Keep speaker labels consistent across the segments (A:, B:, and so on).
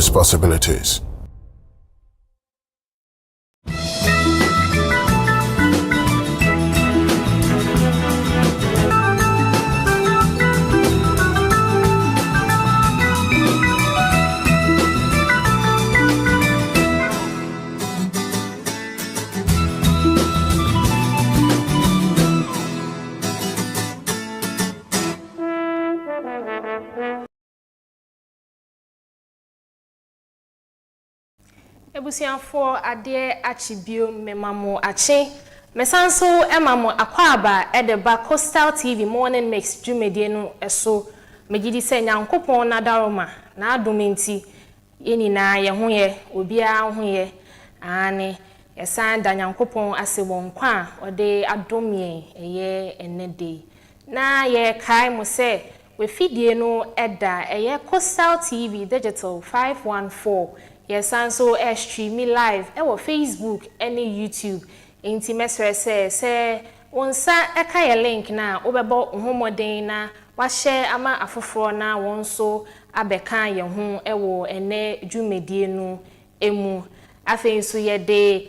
A: endless possibilities.
B: Ebusianfo ade achibio memamo ache mesanso emamo akwaba edeba Coastal TV morning mix dwumedie no eso megidi se nyankopon na daroma na adomenti yeni na ye ho ye obia ho ye ane esan da nyankopon ase wonkwa ode adomie eye enede na ye kai mo se we fidie no eda eye Coastal TV digital 514 yes, and so stream me live ewo Facebook any YouTube inti mesre say onsa eka ye link na obebo homoden na wa share ama afoforo na wonso abeka ye ho ewo ene dwumedie no emu afen so ye de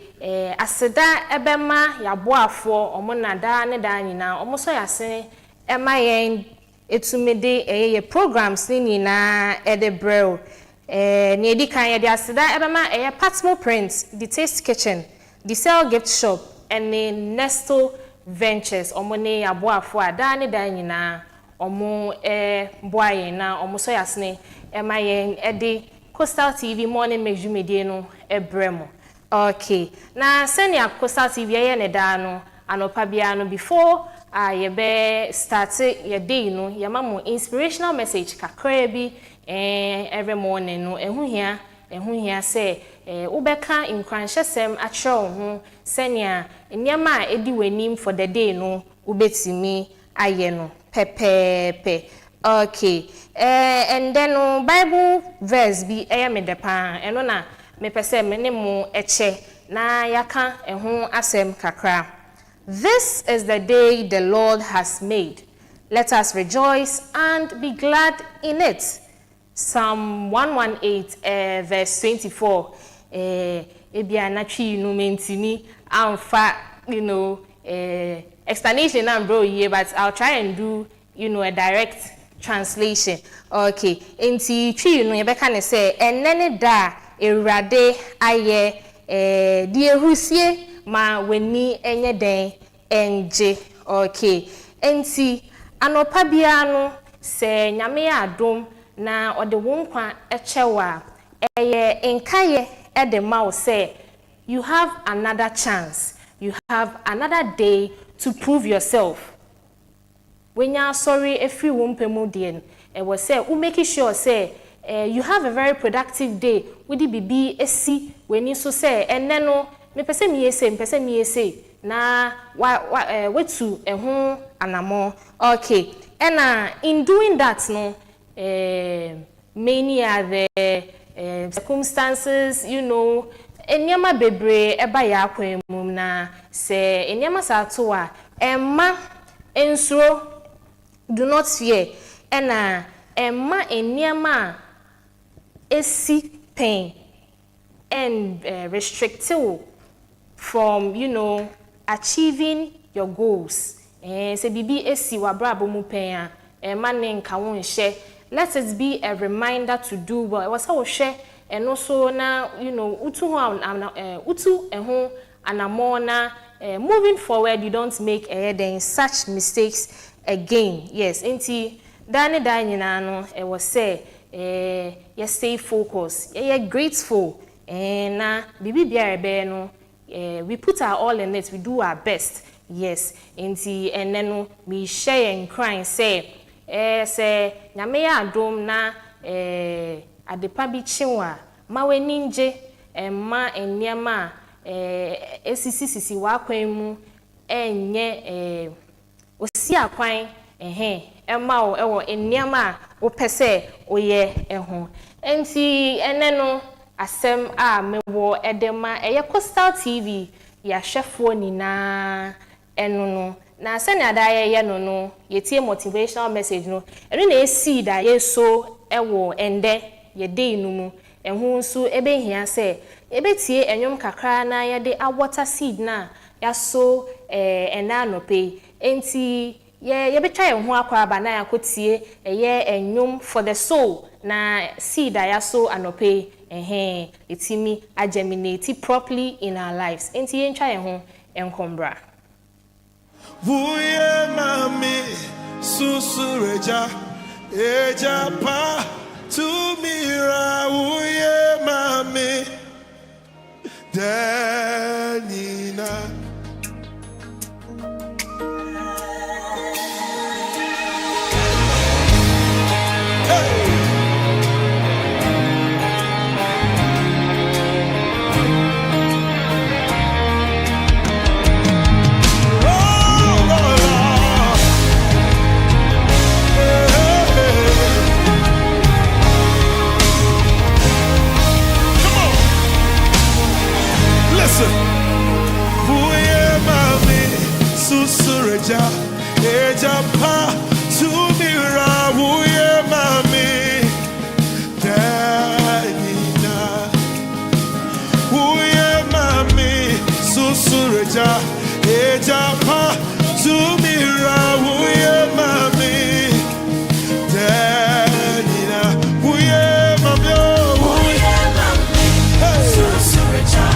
B: aseda ebema yaboafo omonada ne da nyina omoso yase ema yen etumede ye programs ni na edebrel Niedi kan de asida ebema Patmo Prints, the Taste Kitchen, the Cell Gift Shop, and the Nesto Ventures. Omone aboafo ada ne dan nyina omo boaye na omo so yasne emayen ede Coastal TV morning mix dwumedie no ebremo. Okay. Na senia Coastal TV ye ne da no anopa bia no before ye be start ye day no ye mamo inspirational message kakra bi every morning no ehun hia say ubeka nkranhyesem atro ho senia nyama edi wanim for the day no ubetimi aye no pepepe. Okay. And then Bible verse bi me de pa eno na me pese me ne mo eche na yaka ehun asem kakra. This is the day the Lord has made. Let us rejoice and be glad in it. Psalm 118 verse 24. Ebia na twi no mentimi amfa, explanation am bro here, but I'll try and do, a direct translation. Okay. Enti twi no ye beka ne say enene da ewrade aye die husie ma weni enye den enje. Okay. Enti anopa bia no se nyame adom na ode wonkwa echewa eye enkaye edema o say you have another chance, you have another day to prove yourself. When you are sorry every wompemu den was say we make sure say you have a very productive day with the bibi esi when you so say and then no me pese me say na wetu ehun anamo. Okay. And in doing that no many are the circumstances, enyama bebre eba ya akwemum na se enyama sa to a emma ensuro do not fear and emma enyama esi pain and restrictive from achieving your goals. Se bibi esi wa brabo mu pen a man nka won hye. Let it be a reminder to do well. It was how share and also na utu eho anamona moving forward you don't make then such mistakes again. Yes, enti dani nyina no it was say you stay focused. You grateful na bibi bia ebe no we put our all in it, we do our best. Yes, enti enenu me share and crying say say nyame ya adom na adepa bi chiwa ma weni nje ma enyema esisi wa kwan mu enye osi akwan ema o ewo enyema wo pese oye eho enti enenu asem a mewo edema Coastal TV ya hwefo nina enu na sene adaye ye no yetie motivational message no enu na esi da ye so ewo ende ye dey no mu Ehu nso ebehia se ebetie enwom kakra na yede a water seed na yaso ena anope enti ye betwa ye ho akwa aba na yakotie eye enwom for the soul na seed yaso anope etimi germinate properly in our lives enti ye ntwa ye ho enkombra
A: Wuye mami susureja eja pa tumira wuye mami Danina Eja pa tumira wuye mami Danina wuye mami susureja eja pa tumira wuye mami Danina wuye mami wuye mami susureja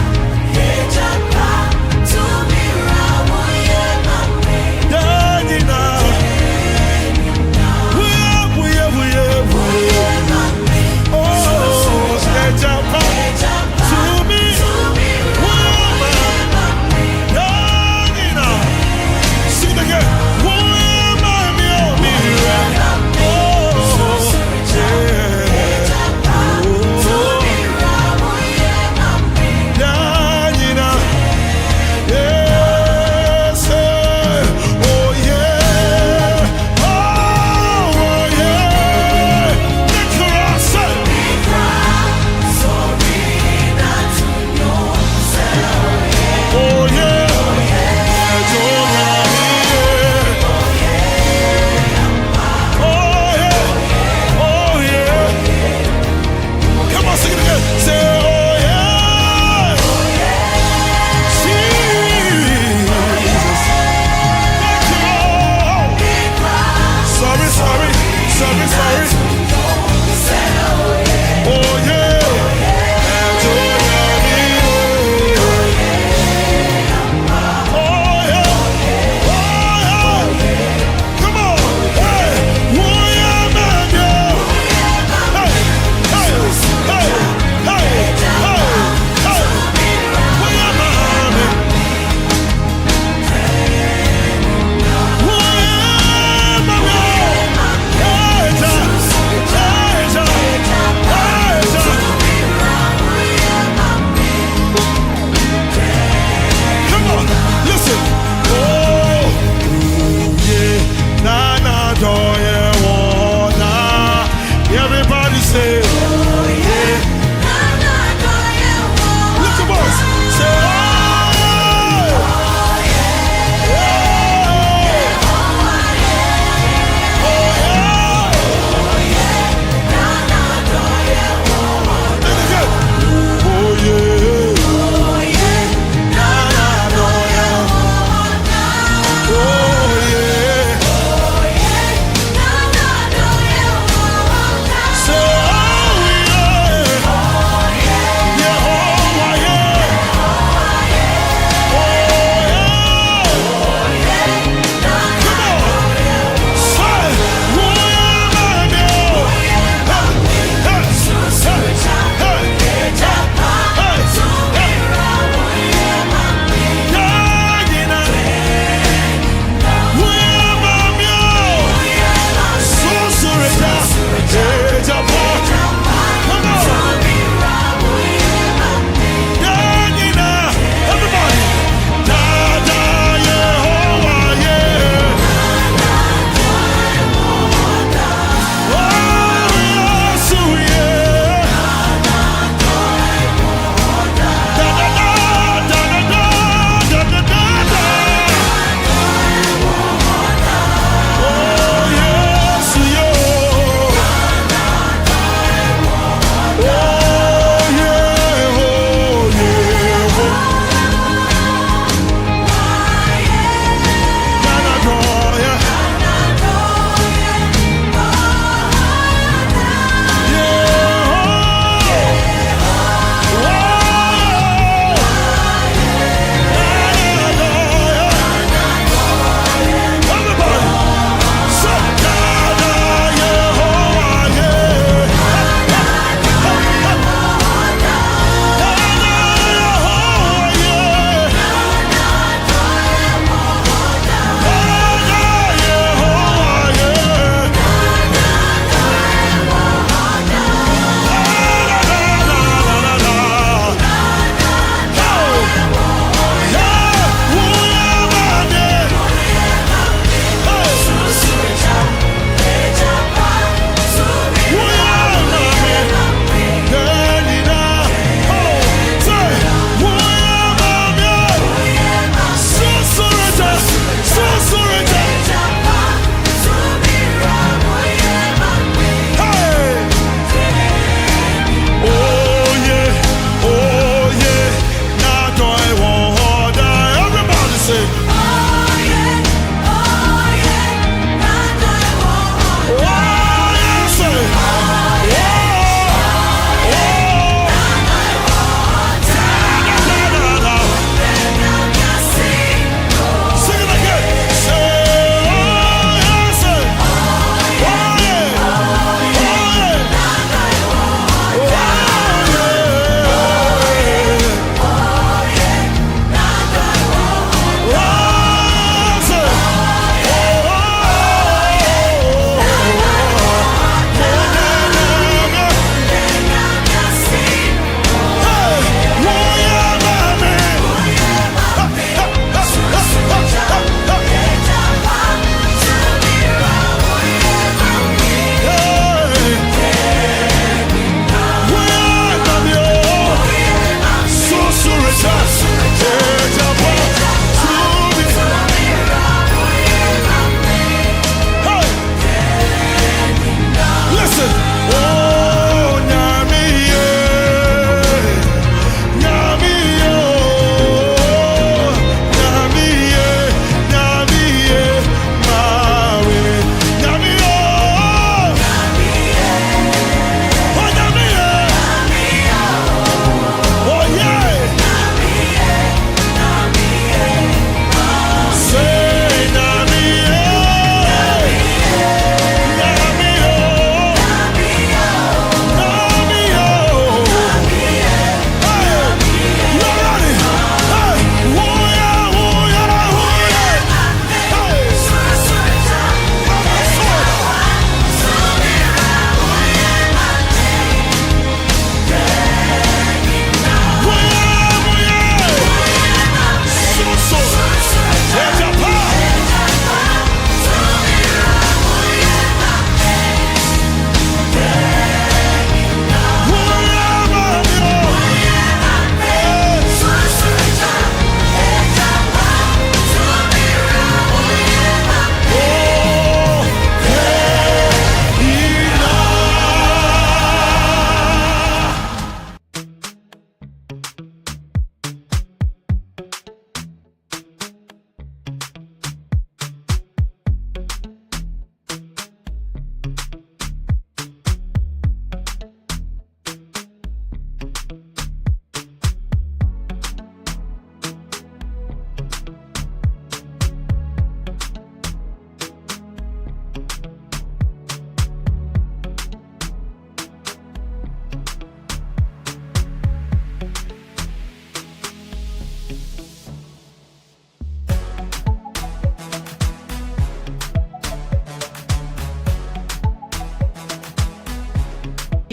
A: eja pa tumira wuye mami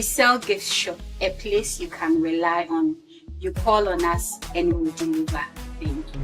C: sell gift shop, a place you can rely on. You call on us and we'll deliver. Thank you.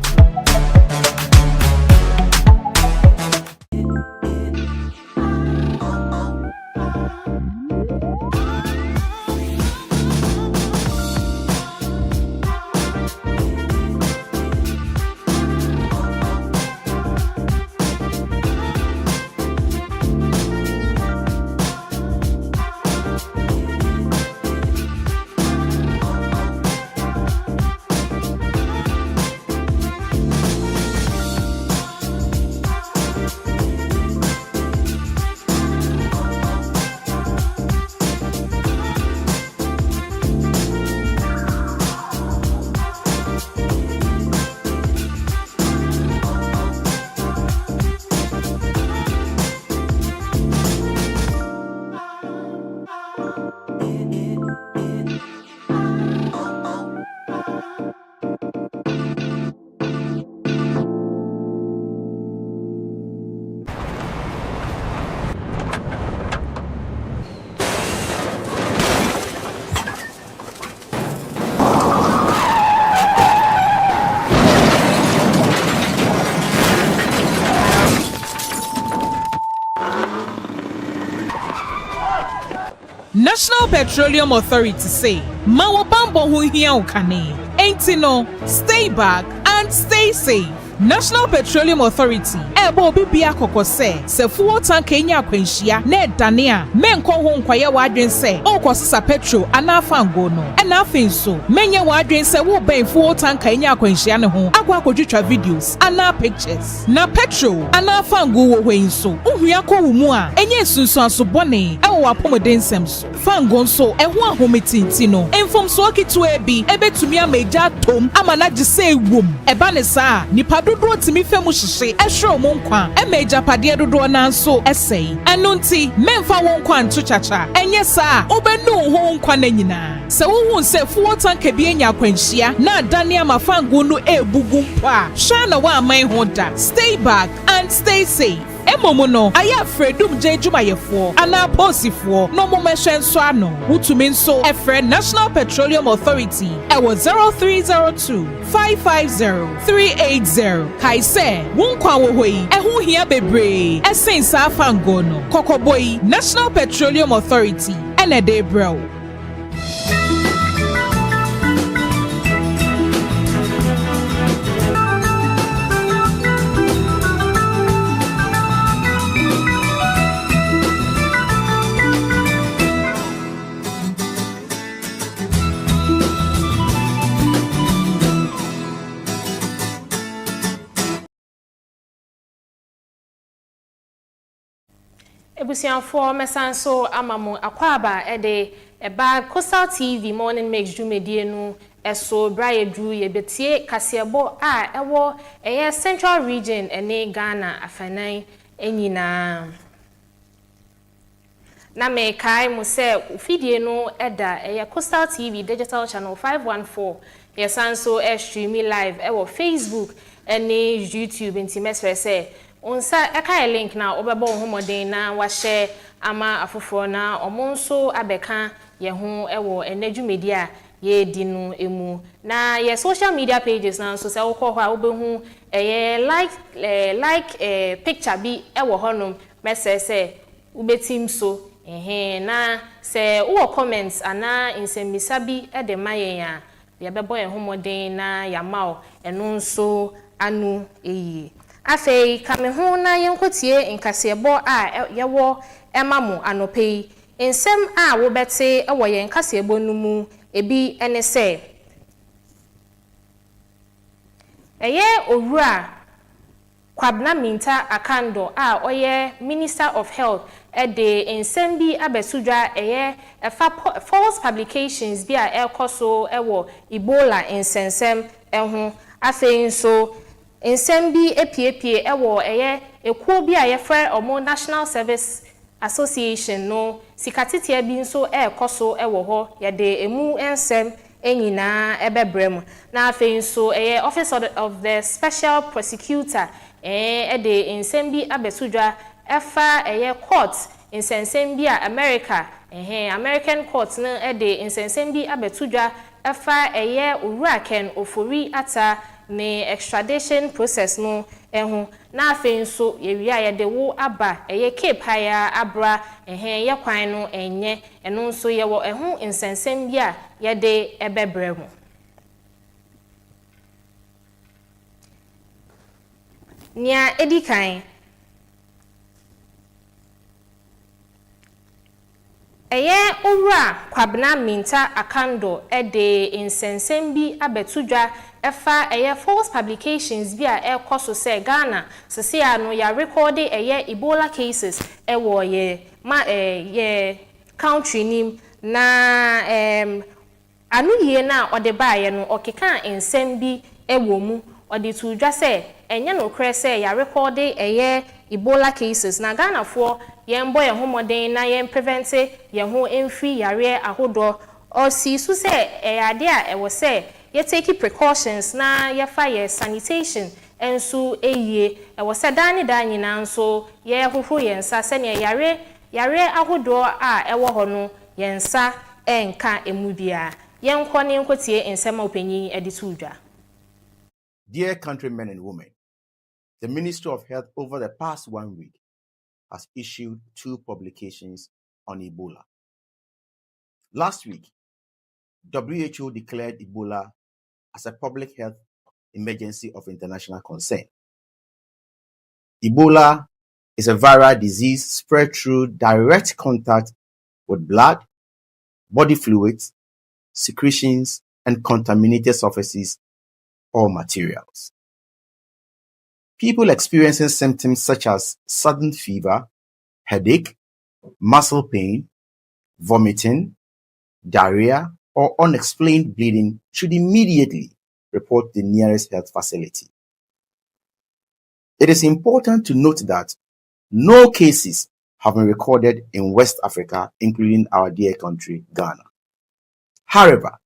D: National Petroleum Authority say, Mawo bambo hu hia ukane. Ain't no, stay back and stay safe. National Petroleum Authority ebo obi bia kokose se fuel tank enya akwanhia na edane a menko ho nkwaye wadwen se okosesa petrol ana fango no e na afin so menye wadwen se wo ben fuel tank enya akwanhia ne ho akwa akodwetwa videos ana pictures na petrol ana fango wo hwen so ohua ko wo mu a enye sunsun asobone e wo apomeden sem so fango so e ho ahometinti no enfom so okitu ebi ebetumi amaja tom amana gise ewom e ba ne sa nipa dodo timi femu hihye ehwe mo nkwa emeja pade dodo na nso esei eno nti memfa wo nkwa nto chacha enye saa obenu ho nkwa na nyina se wo hu se fuo tanka bi enya akwanhia na adane amafango no ebugu mpa hwa na wa aman ho da. Stay back and stay safe. Emomo no aya fredum je jumayefo ana posifo no momehwe nso ano wutumi nso efre National Petroleum Authority ewo 0302 550 380 kaise wonkwa wo hoi ehu hia bebre esensa afango no kokoboi National Petroleum Authority enede bro.
B: Ebusianfo mesanso amamu akwaba ede eba Coastal TV morning mix jumedie no eso braye dru yebetie kasebo a ewo eye Central Region ene Ghana afanan enyina na me kai mu se ufidie no eda eye Coastal TV digital channel 514 yesanso stream live ewo Facebook ene YouTube ntimesre se onsa eka link na obebo homodin na wa share ama afoforo na omonso abeka ye ho ewo enadwumedia ye di no emu na ye social media pages na so se wokọ ho a obehu like picture bi ewo honom mesese ubetim so na se wo comments ana insemmisa bi de mayen a ye bebo ye homodin na yamao eno nso anu eyi afei kamehu na yenkotie nkasebo a yewo emamu anopei ensem a wo bete ewo yen nkasebo numu ebi ene se eye owura Kwabna Minta Akando a oye Minister of Health de ensem bi abesudwa eye false publications bi a ekoso ewo Ebola insensem eho afei nso ensem bi epiepie ewo eye ekuo bi a yefre omo National Service Association no sikatitia bi nso ekoso ewo ho yede emu ensem enyina ebebrem na afei nso eye Office of the Special Prosecutor de ensem bi abesudwa efa eye court insensem bi a America American court no de nsensem bi abetudwa efa eye owura ken ofori ata ne extradition process no ehu na afen so yewia ye de wo aba eye Cape haya abra ye kwan no enye eno nso ye wo ehu nsensem bi a ye de ebebre ho nia edikan eye owura kwabna minta akando de insensem bi abetudwa efa eye false publications bi a ekoso se Ghana sese ano ya record eye Ebola cases ewo ye ma ye country nim na anu ye na ode baaye no okeka ensem bi ewo mu ode tudwa se enye no kre se ya record eye Ebola cases na Ghana for yen boy homoden na yen prevent yen ho emfi yare ahodo o si su se ade a ewo se ye take precautions na ye fa ye sanitation ensu eye ewo se dan nyina nso ye hohoro yensa se ne yare ahodo a ewo ho no yensa enka emubia yen kɔ ne nkotie ensema opanyin editudwa.
E: Dear countrymen and women, the Ministry of Health over the past 1 week has issued 2 publications on Ebola. Last week, WHO declared Ebola as a public health emergency of international concern. Ebola is a viral disease spread through direct contact with blood, body fluids, secretions, and contaminated surfaces or materials. People experiencing symptoms such as sudden fever, headache, muscle pain, vomiting, diarrhea, or unexplained bleeding should immediately report the nearest health facility. It is important to note that no cases have been recorded in West Africa, including our dear country, Ghana. However,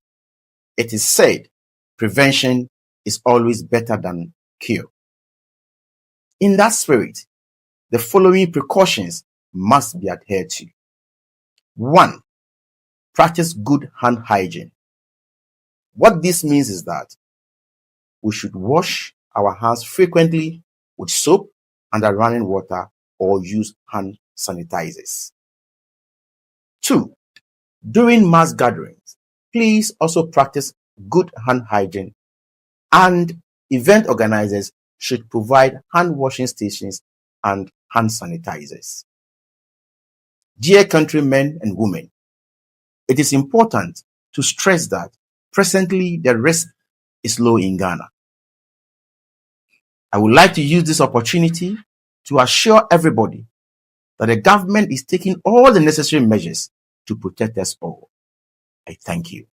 E: it is said prevention is always better than cure. In that spirit, the following precautions must be adhered to. 1. Practice good hand hygiene. What this means is that we should wash our hands frequently with soap under running water or use hand sanitizers. 2. During mass gatherings, please also practice good hand hygiene, and event organizers should provide hand washing stations and hand sanitizers. Dear countrymen and women, it is important to stress that presently the risk is low in Ghana. I would like to use this opportunity to assure everybody that the government is taking all the necessary measures to protect us all. I thank you.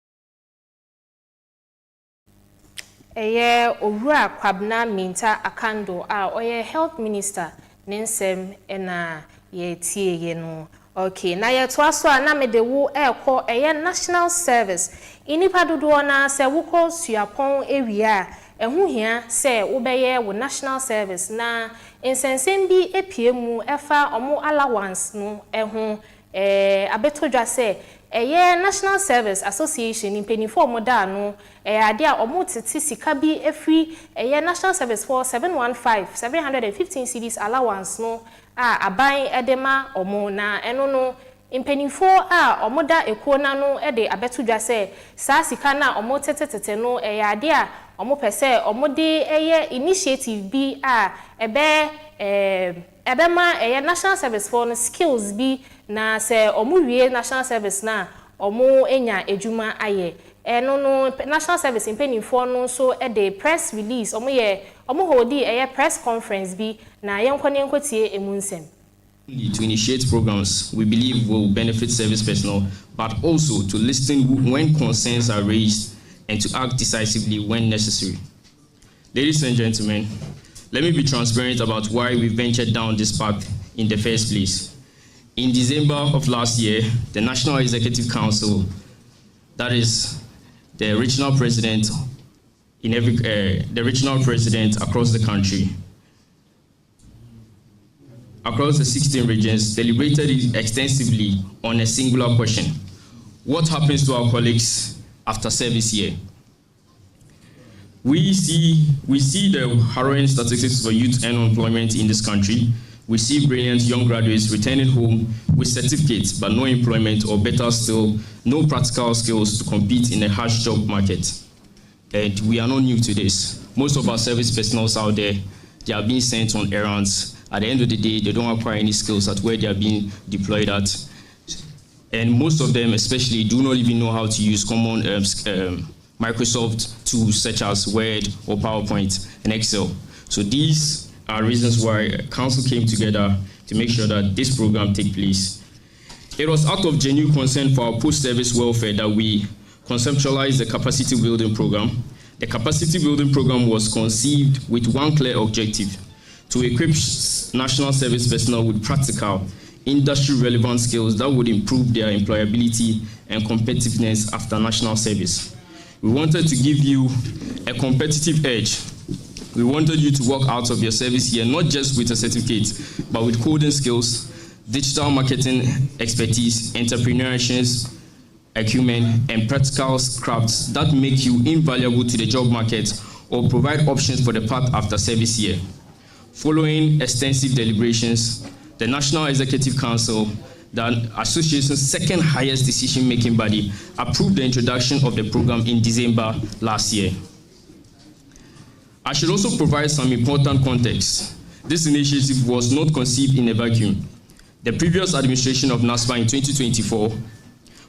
B: Eye owura kwabna minta akando a oye health minister nensem na ye tie ye no. Okay, na ye to aso na me de wo ekọ eye national service inipa dodo na se wo kọ suapon ewia ehu hia se wo beye wo national service na insensem bi epie mu efa omo allowance no ehu abetodwa se eye National Service Association in penifo moda no ade a omo tete sika bi efri eye National Service for 715 cedis allowance no a aban edema omo na eno no impenifo a omo da ekuo na no de abetudwa se sa sika na omo tete no ade a omo pese omo de eye initiative bi a ebema eye National Service for skills bi na se omo wie National Service na omo enya ejuma aye eno no National Service impenifo no so de press release omo hodi eye press conference bi na yenkotie emunsem
F: to initiate programs we believe will benefit service personnel, but also to listen when concerns are raised and to act decisively when necessary. Ladies and gentlemen, let me be transparent about why we ventured down this path in the first place. In December of last year, the National Executive Council, that is the regional president in the regional president across the country, across the 16 regions deliberated extensively on a singular question: what happens to our colleagues after service year? We see the harrowing statistics for youth unemployment in this country. We see brilliant young graduates returning home with certificates but no employment, or better still, no practical skills to compete in a harsh job market. And we are not new to this. Most of our service personnel out there, they are being sent on errands. At the end of the day, they don't acquire any skills at where they are being deployed at. And most of them especially do not even know how to use common Microsoft tools such as Word or PowerPoint and Excel. So these are reasons why Council came together to make sure that this program take place. It was out of genuine concern for our post-service welfare that we conceptualized the capacity building program. The capacity building program was conceived with one clear objective: to equip national service personnel with practical, industry-relevant skills that would improve their employability and competitiveness after national service. We wanted to give you a competitive edge. We wanted you to walk out of your service year not just with a certificate, but with coding skills, digital marketing expertise, entrepreneurship, acumen, and practical crafts that make you invaluable to the job market or provide options for the path after service year. Following extensive deliberations, the National Executive Council, the association's second highest decision-making body, approved the introduction of the program in December last year. I should also provide some important context. This initiative was not conceived in a vacuum. The previous administration of NASPA in 2024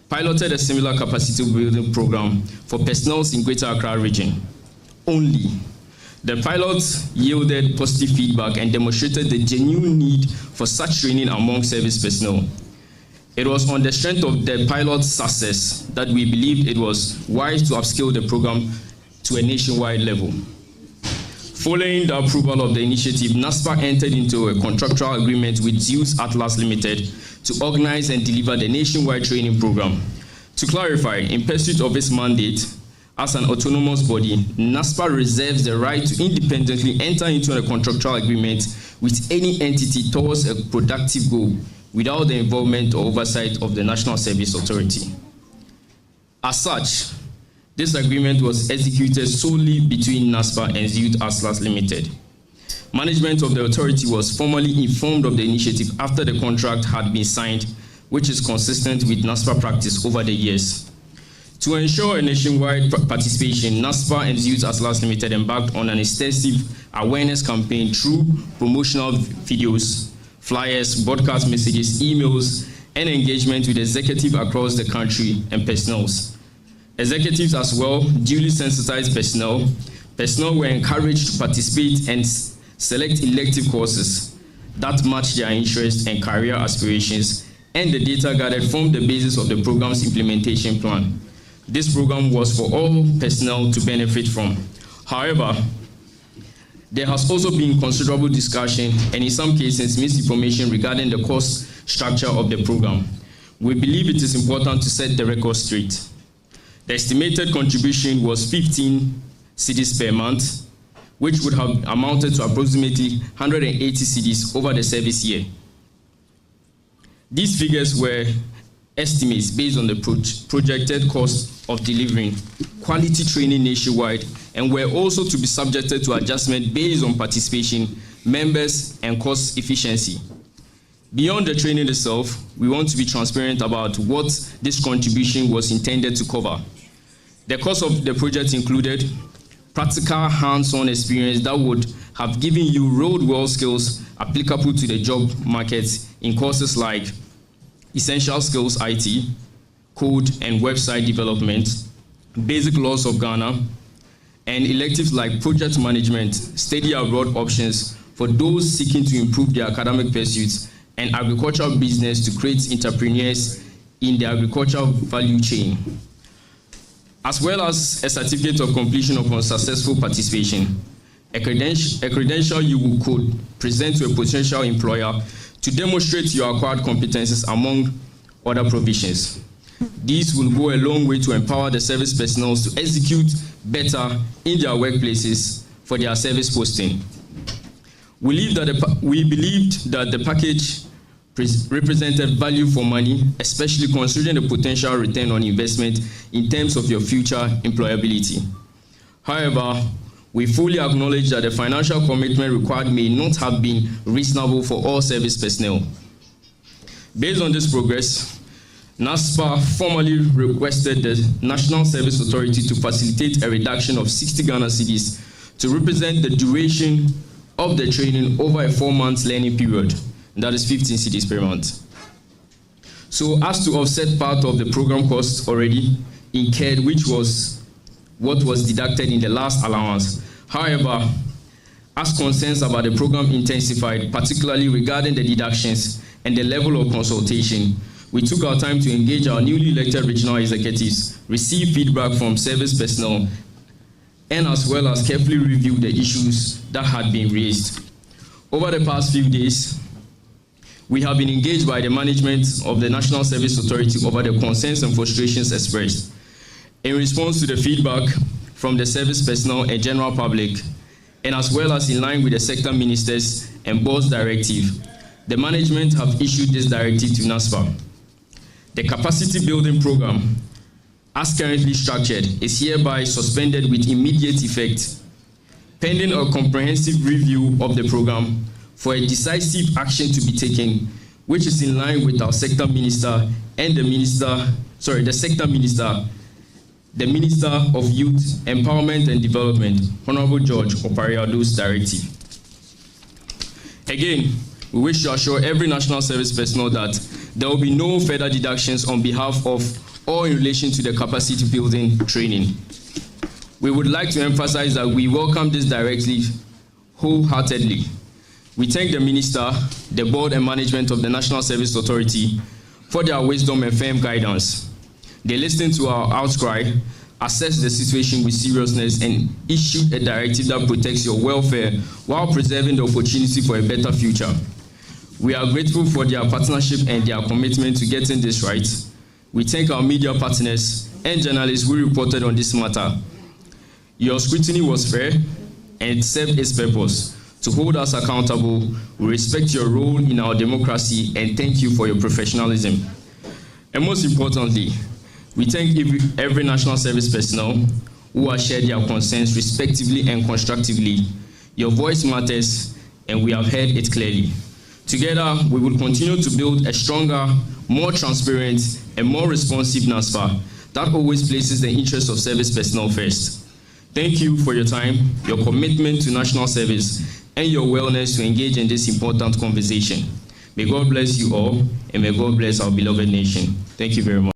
F: piloted a similar capacity building program for personnel in Greater Accra region. Only the pilot yielded positive feedback and demonstrated the genuine need for such training among service personnel. It was on the strength of the pilot's success that we believed it was wise to upscale the program to a nationwide level. Following the approval of the initiative, NASPA entered into a contractual agreement with Zeus Atlas Limited to organize and deliver the nationwide training program. To clarify, in pursuit of its mandate, as an autonomous body, NASPA reserves the right to independently enter into a contractual agreement with any entity towards a productive goal without the involvement or oversight of the National Service Authority. As such, this agreement was executed solely between NASPA and Zeus Atlas Limited. Management of the authority was formally informed of the initiative after the contract had been signed, which is consistent with NASPA practice over the years. To ensure a nationwide participation, NASPA and Zeus Atlas Limited embarked on an extensive awareness campaign through promotional videos, flyers, broadcast messages, emails, and engagement with executives across the country and personnel. Executives as well, duly sensitized personnel were encouraged to participate and select elective courses that match their interests and career aspirations, and the data gathered formed the basis of the program's implementation plan. This program was for all personnel to benefit from. However, there has also been considerable discussion and in some cases misinformation regarding the cost structure of the program. We believe it is important to set the record straight. The estimated contribution was 15 cedis per month, which would have amounted to approximately 180 cedis over the service year. These figures were estimates based on the projected cost of delivering quality training nationwide and were also to be subjected to adjustment based on participation, members, and cost efficiency. Beyond the training itself, we want to be transparent about what this contribution was intended to cover. The cost of the project included practical hands-on experience that would have given you real-world skills applicable to the job market in courses like Essential Skills IT, Code and Website Development, Basic Laws of Ghana, and electives like Project Management, Study Abroad options for those seeking to improve their academic pursuits, and agricultural business to create entrepreneurs in the agricultural value chain, as well as a certificate of completion upon successful participation, a credential you could present to a potential employer to demonstrate your acquired competencies among other provisions. These will go a long way to empower the service personnel to execute better in their workplaces for their service posting. We believed that the package represented value for money, especially considering the potential return on investment in terms of your future employability. However, we fully acknowledge that the financial commitment required may not have been reasonable for all service personnel. Based on this progress, NASPA formally requested the National Service Authority to facilitate a reduction of 60 Ghana cedis to represent the duration of the training over a 4-month learning period. That is 15 cedis per month. So as to offset part of the program costs already incurred, which was what was deducted in the last allowance. However, as concerns about the program intensified, particularly regarding the deductions and the level of consultation, we took our time to engage our newly elected regional executives, receive feedback from service personnel, and as well as carefully review the issues that had been raised. Over the past few days, we have been engaged by the management of the National Service Authority over the concerns and frustrations expressed. In response to the feedback from the service personnel and general public, and as well as in line with the sector ministers and board's directive, the management have issued this directive to NASPA. The capacity building program, as currently structured, is hereby suspended with immediate effect, pending a comprehensive review of the program for a decisive action to be taken, which is in line with our sector minister and the Minister of Youth, Empowerment and Development, Honorable George Opariado's directive. Again, we wish to assure every national service personnel that there will be no further deductions on behalf of or in relation to the capacity building training. We would like to emphasize that we welcome this directive wholeheartedly. We thank the Minister, the Board and Management of the National Service Authority for their wisdom and firm guidance. They listened to our outcry, assessed the situation with seriousness, and issued a directive that protects your welfare while preserving the opportunity for a better future. We are grateful for their partnership and their commitment to getting this right. We thank our media partners and journalists who reported on this matter. Your scrutiny was fair and served its purpose to hold us accountable. We respect your role in our democracy and thank you for your professionalism. And most importantly, we thank every national service personnel who has shared their concerns respectively and constructively. Your voice matters and we have heard it clearly. Together, we will continue to build a stronger, more transparent, and more responsive NASPA that always places the interests of service personnel first. Thank you for your time, your commitment to national service, and your willingness to engage in this important conversation. May God bless you all, and may God bless our beloved nation. Thank you very much.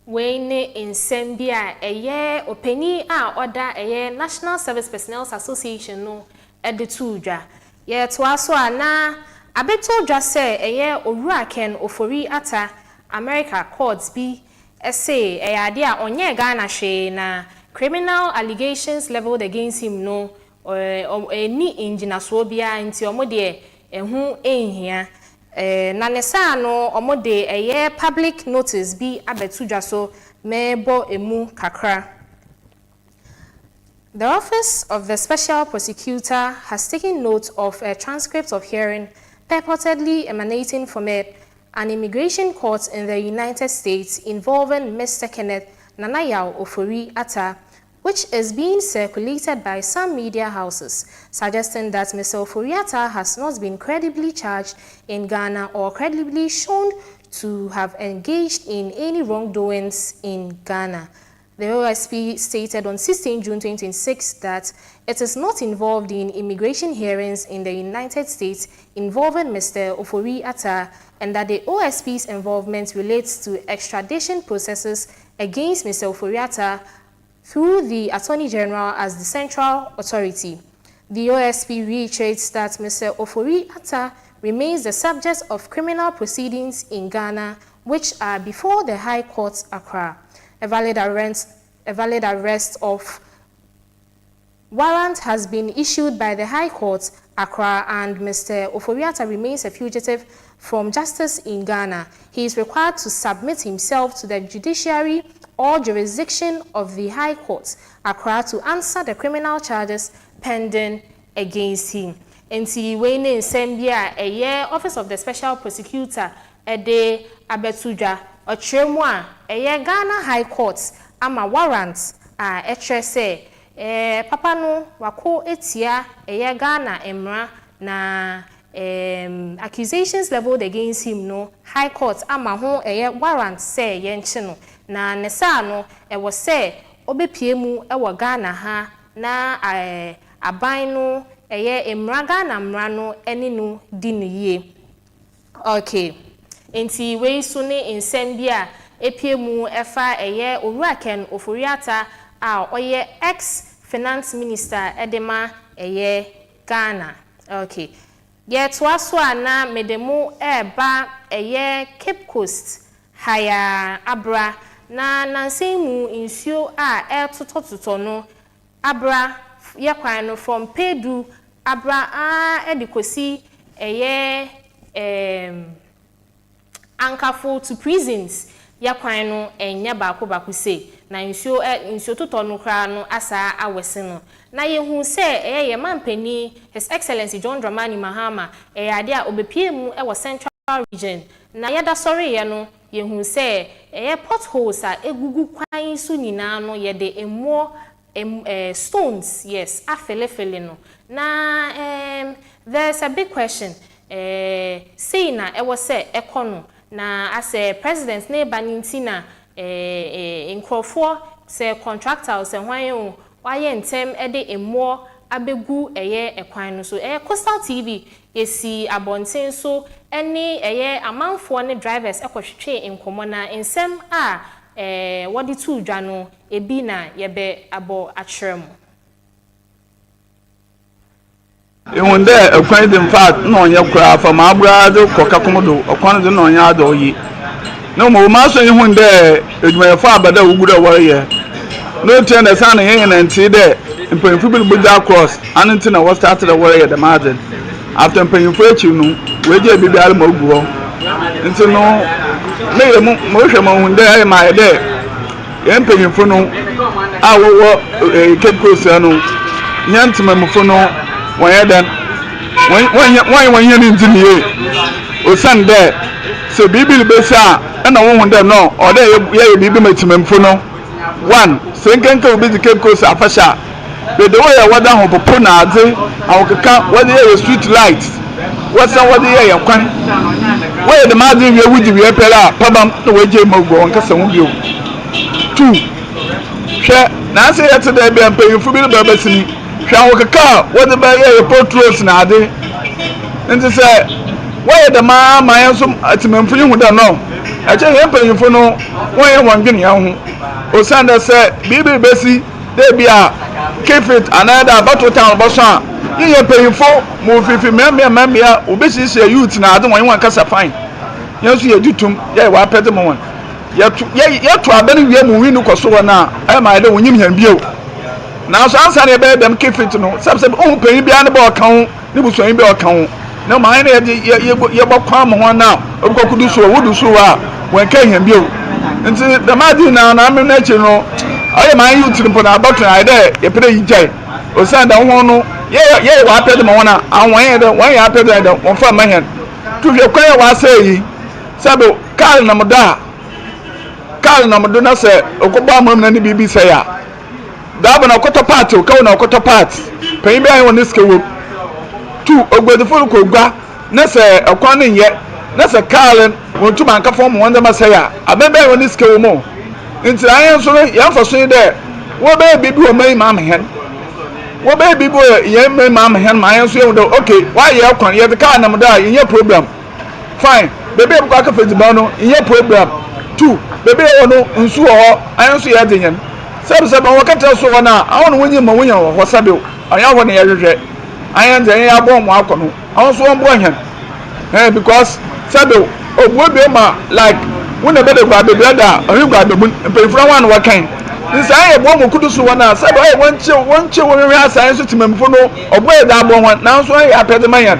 B: Wayne in Sambia, a year openi order a year National Service Personnel Association no edituja. Ye to aso ana abeto dwa say a year owura ken ofori ata America courts bi say a ade a onye Ghana hwe na criminal allegations leveled against him no ni injinaso bia nti omode ehu ehia na nesa no omode eye public notice bi abetudwa so mebo emu kakra. The Office of the Special Prosecutor has taken note of a transcript of hearing purportedly emanating from an immigration court in the United States involving Mr. Kenneth Nanayao Ofori Atta, which is being circulated by some media houses, suggesting that Mr. Ofori Atta has not been credibly charged in Ghana or credibly shown to have engaged in any wrongdoings in Ghana. The OSP stated on 16 June 2026 that it is not involved in immigration hearings in the United States involving Mr. Ofori Atta, and that the OSP's involvement relates to extradition processes against Mr. Ofori Atta through the Attorney General as the central authority. The OSP reiterates that Mr. Ofori Atta remains the subject of criminal proceedings in Ghana, which are before the High Court, Accra. A valid arrest of warrant has been issued by the High Court, Accra, and Mr. Ofori Atta remains a fugitive from justice in Ghana. He is required to submit himself to the judiciary or jurisdiction of the High Court, Accra, to answer the criminal charges pending against him. Enti we ne nsem bia eye Office of the Special Prosecutor ede abetudwa ochiremu a eye Ghana High Court ama warrant a etre say papa no wako etia eye Ghana emra na accusations leveled against him no High Court ama ho eye warrant say ye nche no na nesa no was say obepie mu ewo Ghana ha na aban no eye emra Ghana mra no eni no di ne yie. Okay, enti we so ne nsem bia epie mu efa eye Owuraken Oforiata a oye ex finance minister edema eye Ghana. Okay, yet was na medemu eba eye Cape Coast haya abra na nansemu insio a totototo no abra yakwan no from Pedu abra edikosi eye ankafo to prisons yakwan no enya baako say na insio toto no kra no asa awese no na yehu se eye mampani His Excellency John Dramani Mahama ade a obepie mu e Central Region na yada sorry ye no yehu se potholes a egugu kwan so nyina no yede emo stones, yes, afelefele no na there's a big question say na was say ekono na as a president na banintina inkrofo say contractors say hwan waye ntem ede emo abegu ekwan no so Coastal TV yesi abonten so eni amanfo ne drivers ekohwetwe inkomo na ensem a wodi tu dwa no ebi na yebe abo akyerem
G: Ehunde ekwan de fact na onye kura fa ma abra de kokakomodo okwan de na onye ado yi no mo ma so ehunde edwumefo abada wugura warrior no tie na san yen na nti de mpanyinfo bi buja cross anti na we start the warrior the margin after mpanyinfo echi nu we je bibi al ma ogu ho nti no me mo hwe mo hunde ai ma de yen mpanyinfo no a wo Cape Coast no nyantima mfo no wọ́n dan wọ́n yẹn ní ndí nìyẹn o san dẹ́ so bíbélì bẹ́ sá ẹ̀ na wọ́n hun dẹ́ no ọ̀dẹ́ yẹ bíbí mẹ́ tìmẹ̀mfo no one sẹ́ńkẹ́ńkẹ́ obi di Cape Coast afẹ́ṣà bẹ̀dẹ̀ wọ́n yẹ wọ́n dá hàn pọ̀pọ̀ n'adé àwọn kankan wọ́n di yẹ street light wọ́n sẹ́ wọ́n di yẹ kwan wọ́n yẹ dẹ̀má dín wíyẹ wúdi wíyẹ pẹ́lẹ́ a pàbàm ní wọ́n jẹ́ ìmọ̀ gbọ́ wọn kẹsàn wọ́n bí o two hwẹ́ náà sẹ́ yẹ ti dẹ́ bí mpanyinfo bí bẹ́ẹ̀ bẹ́ sí ni. Hwan kaka wode ba ye portraits na ade nti se waye da ma yan so atimemfu hu da no a che ye mpanyimfu no waye wondwene ya hu o sanda se bibi besi de bia kefit another battle town boso a ye mpanyimfu mo fifi memia obesisi youth na ade won kasa fine yan so ye dutum ye wa pede mo won ye to abani wie mo wi no koso na e ma de wonyim han bio na so ansa ne be dem kefit no sabsab o panyin bia ne ba okan ne busuan bia okan na ma ne ye bokwa mo ho na obukokudu so wudu so a wen kan hia bio nti the madi na me na chi no aye man youth no na about na de ye pere yijai o san da ho no ye wa pede mo na awon ye de wan ya pede de won fa mahen tu hwe kwa wa sai yi sabo kal na modo na se okoba amam na ne bibi sai ya daba na okoto part o kawo na okoto part pen bia won niske wo tu ogbedifo ko gwa na se akwan ne ye na se kalen won tu man ka fo mo won da masaya abebe won niske wo mo nti ayen so ya fa so de wo be bibi o mai ma hen wo be bibi o ye mai ma hen ma ayen so ye do okay why ye akwan ye ka na mo da ye problem fine bebe ko aka fejiba no ye problem two bebe wono nsu ho ayen so ye denyen sebe wakati so wana awon wonyi ma wonya ho sabe anya ho ne yehwehwe ayan de ya bo mo akono awon so won hen because sabe obuo bi ma like wona be de gba be brother ohi gba be bun pefra wan wa kan nsa aye bo mo kudu so wana sabe aye wonche wo hwe asan so timamfo no obo e da bo ho na so aye apede mayan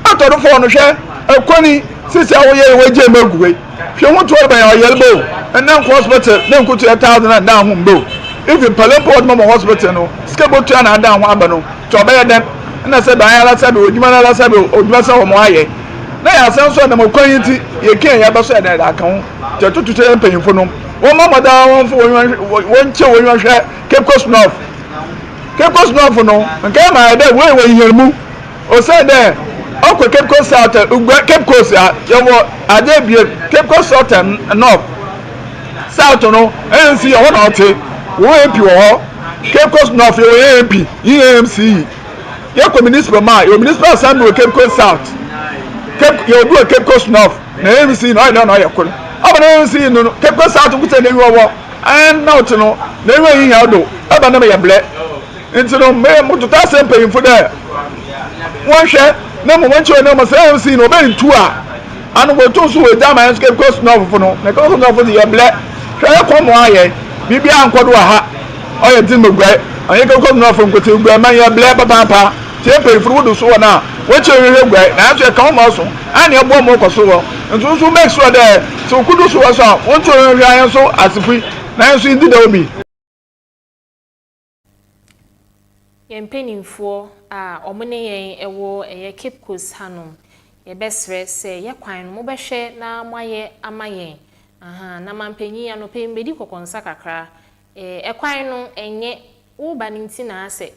G: atoro fo no hwe akoni sisi awo ye weje maguwe hwe ho to ba ya yelbo and then hospital then go to 1000 and down home bo even Palempo Mama Hospital no skebo to na dan ho aba no to obeye dem na se ban ala sabe odwuma na ala sabe odwuma sa wo mo aye na ya san so na mo kwan ti ye ken ya ba so na da kan ho je tutu empanyimfo no wo mama da won fo won che won hwe Cape Coast North no nke ma da we yirmu o say there okwe Cape Coast South Cape Coast ya wo ade bie Cape Coast South North South no ANC ho na ote wo MP wo Cape Coast North yo MP EMC ya municipal ma yo municipal assembly Cape Coast South Cape yo do Cape Coast North na MC no I no yakun aba na MC no Cape Coast South kuta na wiwo and now to no na wi ya do aba na ya ble nti no me mututa sempe info there won hwe na mo wancho na mo say MC no be ntu a anu go to so we da ma Cape Coast North no na Cape Coast North ya ble hwe ko mo aye bibia ankodo ha oye din megwai anye Cape Coast North nkote ugwa man ya ble papa tie pe furu do so na wacho hwe gwai na aso ka mo so ani ebo mo ko so ntu so make sure there so kudu so so woncho hwe ayen so asifi na so ndi da obi
B: yempenimfo a omune yen ewo eye Cape Coast hanom ye besre se ye kwan mo behwe na moaye amayen na mampanyi anope mbedi kokonsa kakra ekwan no enye wo baninti na ase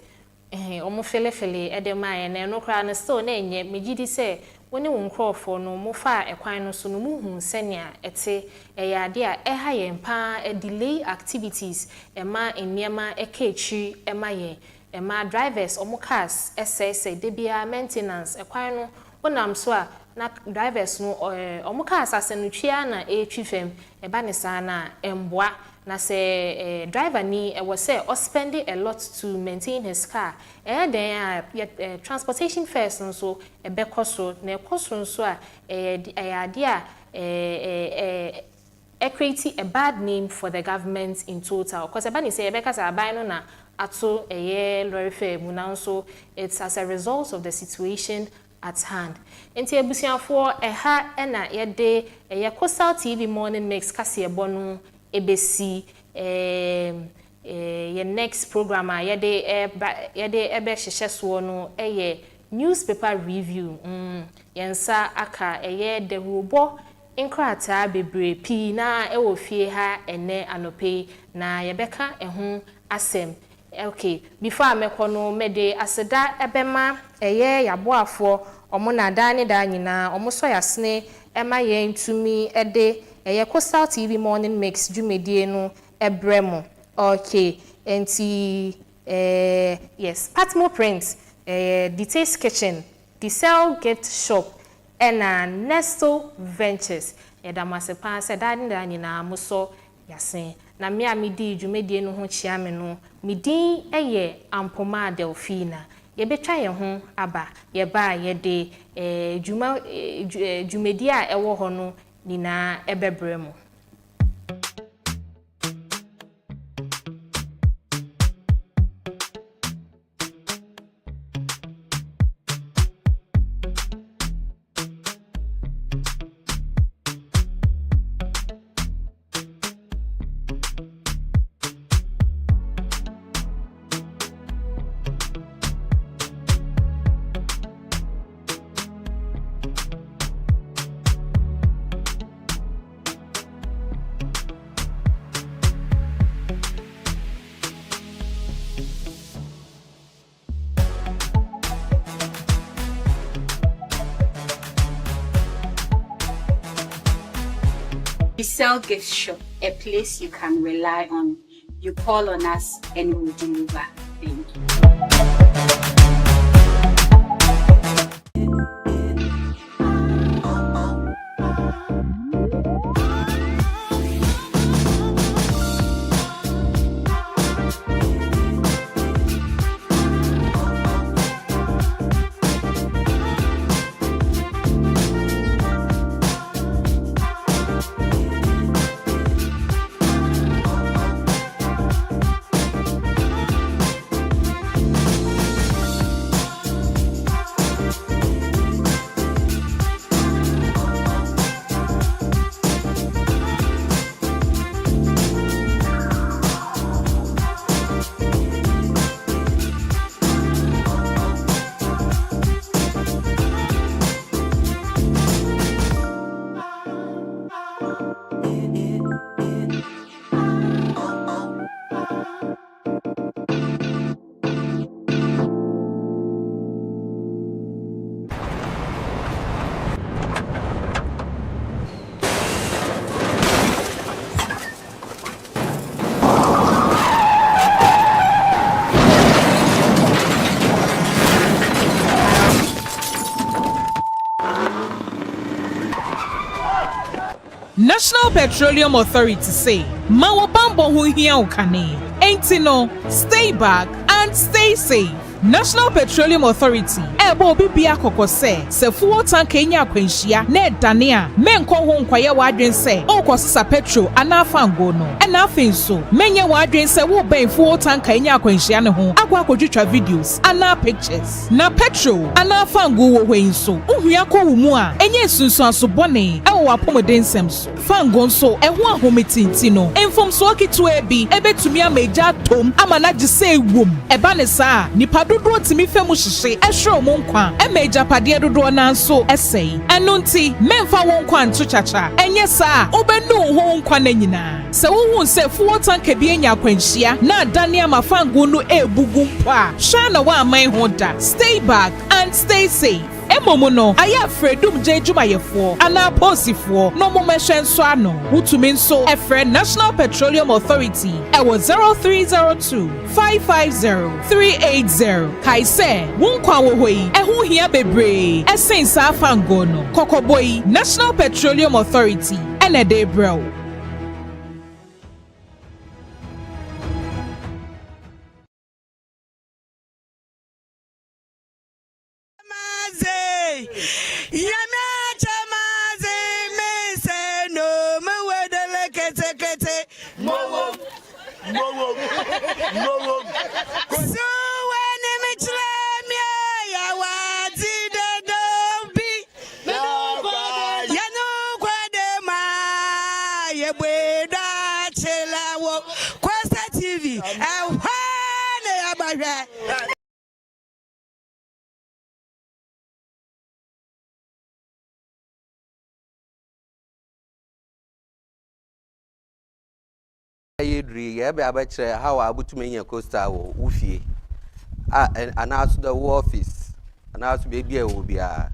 B: omo felefele edemaye na enokra na still na enye megidi se woni wo nkrofo no mo fa ekwan no so no mu hu senia ete eyade a eha yen pa delay activities ema eniema ekechi emaye ema drivers omo cars ss debia maintenance ekwan no onam so a na drivers no omo cars asenutwia na etwifem eba ne sana emboa na se driver ni was say or spending a lot to maintain his car then transportation first so bekoso na ekoso so a idea create a bad name for the government in total because eba ni say ebeka sa aban no na ato lorry fare mu na so it's as a result of the situation at hand. Enti ebusiafo eha na yede Coastal TV morning mix kase ebono ebesi ye next program yede ebe hyehyɛ no newspaper review yensa aka de robo nkrata bebre pi na ewo fie ha ene anope na yebeka eho asem. Okay, before mekono mede aseda ebema yaboafo omo na dane da nyina omo so yasne ema ye ntumi Coastal TV morning mix dwumedie no ebremo. Okay, enti yes, Patmo Print, Details Kitchen, the Cell Gift Shop and Nesto Ventures. Edamasepa se dane da nyina muso yasen. Na me a medi dwumedie no ho chia me no medin AMPOMAA DELPHINA ye betwa ye ho aba ye ba ye de dwumedie a ewo ho no nina ebebremo.
C: We sell gift shop, a place you can rely on. You call on us and we'll deliver. Thank you.
D: National Petroleum Authority say, Mawo bambo hu hia ukane. Ain't no, stay back and stay safe. National Petroleum Authority ebo bibia kokose se fuel tank enya akwanhia na edane a menko ho nkwaye wadwen se okosisa petrol ana fango no na afin so menye wadwen se wo ben fuel tank enya akwanhia ne ho akwa akodwetwa videos ana pictures na petrol ana fango wo hwen so ohua ko wo mu a enye sunsun asobone ewo wapomoden sem so fango nso eho ahometinti no enfom so okitu ebi ebetumi ameja tom amana gise ewom eba ne saa nipa dodo timi femu hihye ehwe mo nkwa emeja pade dodo na nso esei eno nti memfa won nkwa nto chacha enye saa obenu ho nkwa na nyina se wo se fuel tank bi enya akwanhia na adane amafango no ebugu mpa hwa na wa aman ho da stay back and stay safe. Emomo no aya fredum je jumayefo ana posifo no mo mehwe nso ano wutumi nso efre National Petroleum Authority ewo 0302 550 380 kaise wonkwa wo hoi eho hia bebre esensa afango no kokoboi National Petroleum Authority ene de bro.
H: Yedri yebe abachere how abutumenya costa wo ufie anaso the office anaso be bia wo bia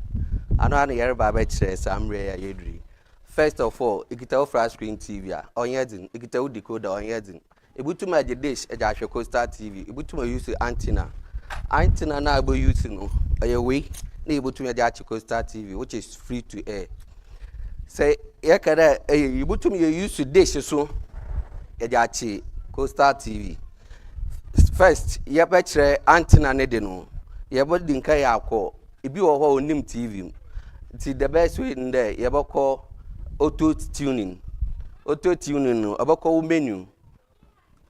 H: ano an yerba abachere samre ya yedri. First of all ikita flash screen TV a onyedin ikita decoder onyedin ebutuma je dish eja hwe costa TV ebutuma use antenna na abo use no ayewe na ebutuma je ache costa TV which is free to air. Say yakara ebutuma use dish so Ejachi Costa TV. First, yabachere antenna ne de no. Yabo dinka yakọ. Ibi wo ho onim TV. The best way in there yabako auto tuning. Auto tuning no abako menu.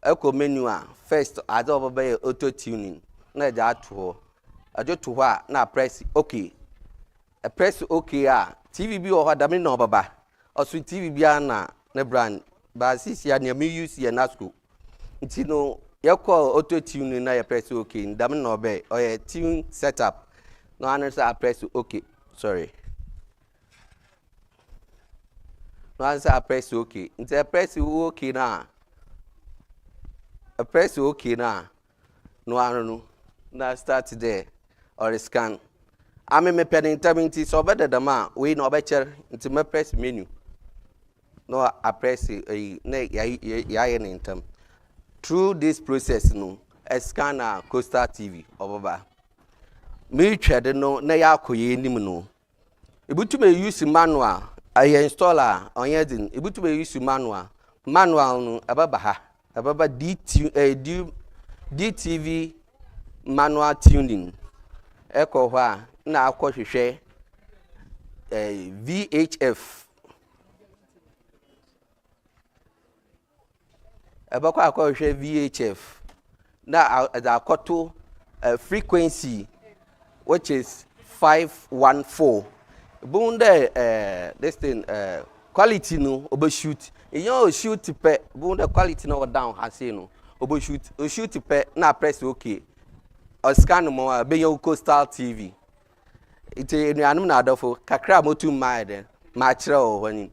H: Eko menu a first ado obey auto tuning. Na eja ato. Ajo to ho na press okay. A press okay a TV bi wo ho da me no baba. Oso TV bia na ne brand ba sisi ya na me use ya na school nti no yakọ auto tune na ya press okay ndam na obe oye tune setup no answer press okay sorry no answer press okay nti press okay na press okay na no anu na start there or scan ame me pen nti so obeda dama we na obecher nti me press menu no I press ya in term. Through this process no a scanner Costa TV obaba me twede no na ya akoye nim no ebutume use manual I installer onyedin ebutume use manual no ababa ha ababa DTV manual tuning eko ho na akohwehwe VHF abako akohwe VHF na akoto frequency which is 514 bunde this thing quality no obo shoot you shoot pe bunde quality no down hase no obo shoot pe na press okay or scan mo be your Coastal TV ite enuanum na adofo kakra motu mind ma kire o hwani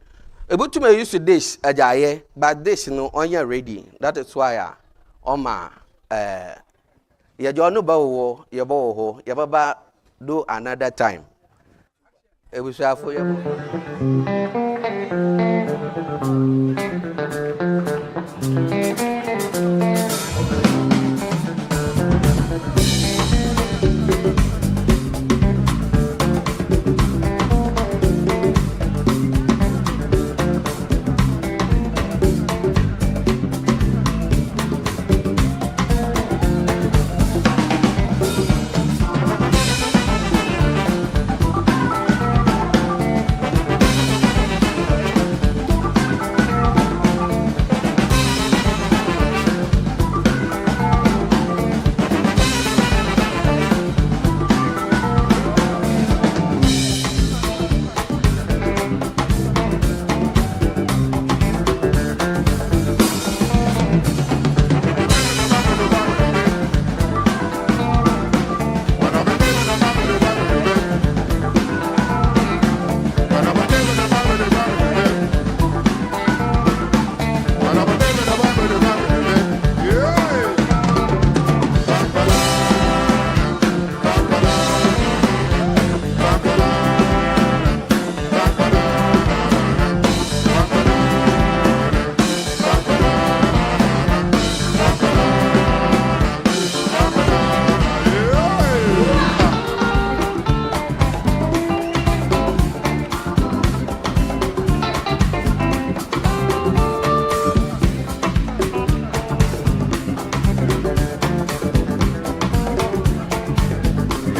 H: ebutuma use dish ajaye but dish no onya ready that is why oma ye jo no ba wo ye bo ho ye baba do another time ebusuafo ye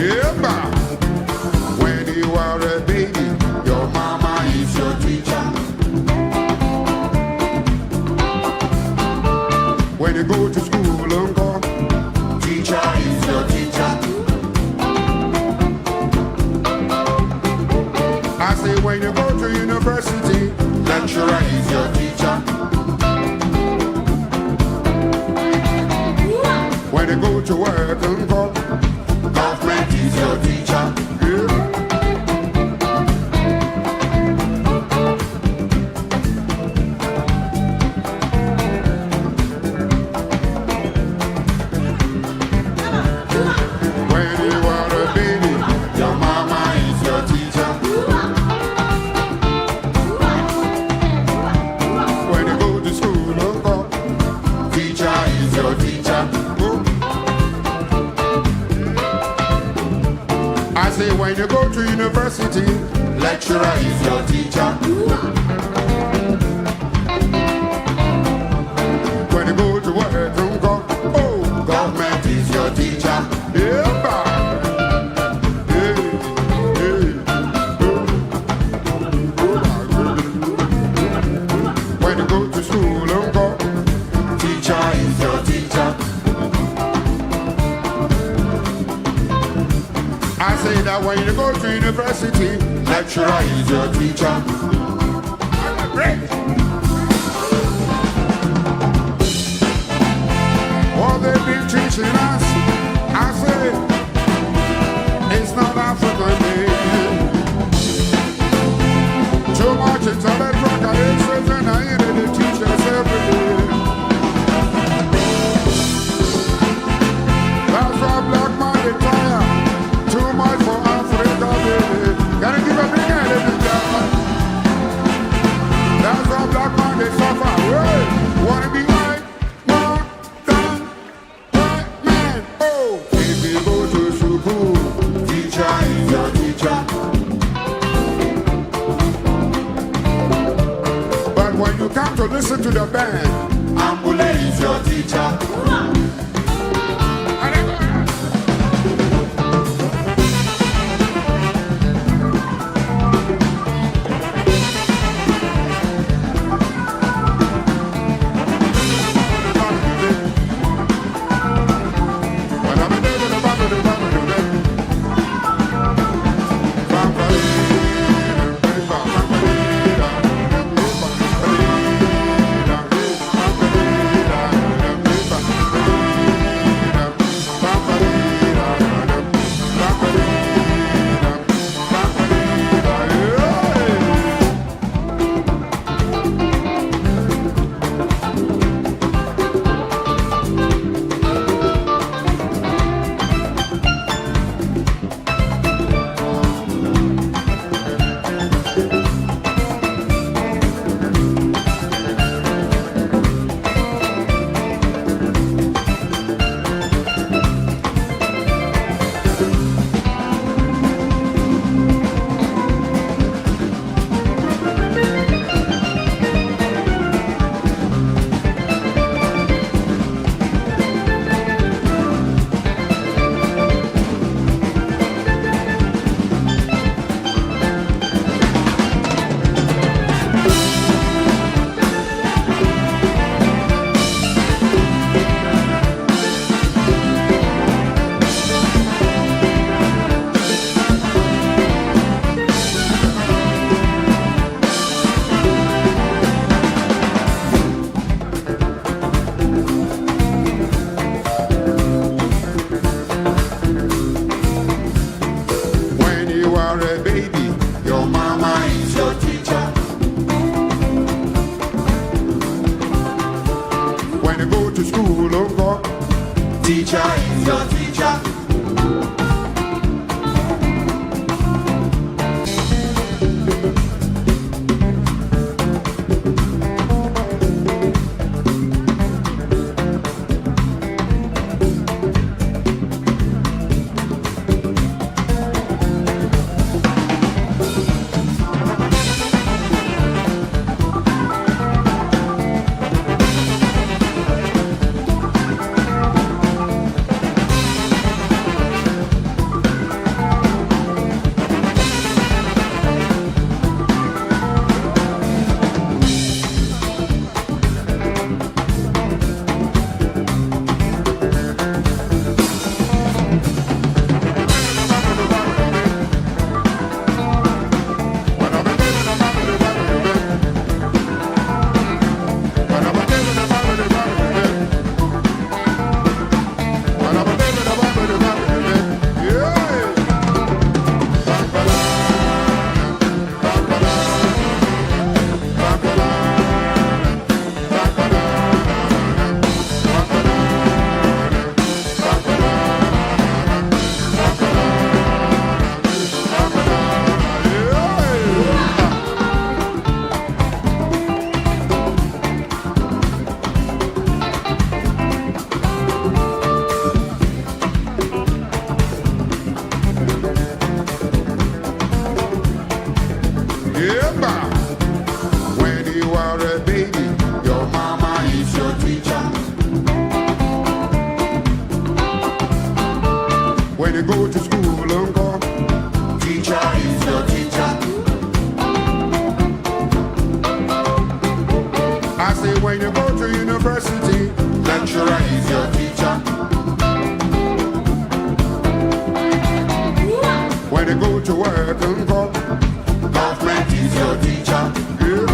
A: Yeah, when you are a baby, your mama is your teacher. When you go to school, uncle, teacher is your teacher. I say when you go to university, lecturer is your teacher. When you go to work, uncle, government is your teacher. Yeah. When you go to university, lecturer is your teacher. When you go to work, oh, government is your teacher. Yeah, when you go to school, teacher is your teacher. I say that when you go to university, lecturer is your teacher. What they've been teaching us, I say, it's not African made. Too much intellectual and I hear they teach us every day. That's why black man retire. Too much for Africa, baby. Can I give a big hand in the job? That's why black man they suffer. Hey, wanna be white, more than white man. Oh, if you go to school, teacher is your teacher. But when you come to listen to the band, AMPOMAA is your teacher. you go to school, uncle, teacher is your teacher. I say when you go to university, lecturer is your teacher. When you go to work, uncle, government is your teacher. Yeah.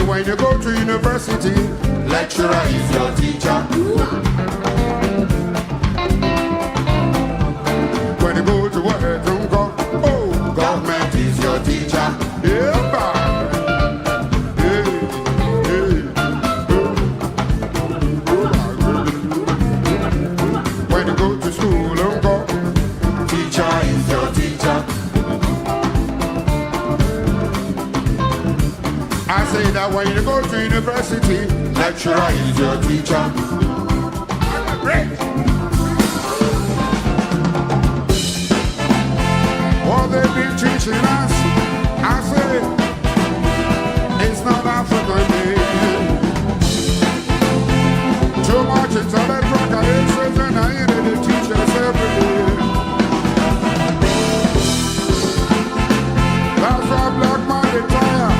A: When you go to university, lecturer is your teacher. When you go to work, oh, government is your teacher. Yeah, when you go to school, teacher is your teacher. I say that when you go to university, lecturer is your teacher. What they've been teaching us, I say, it's not African made. Too much intellectual cases and I hear they teach us every day. That's why black man is tired.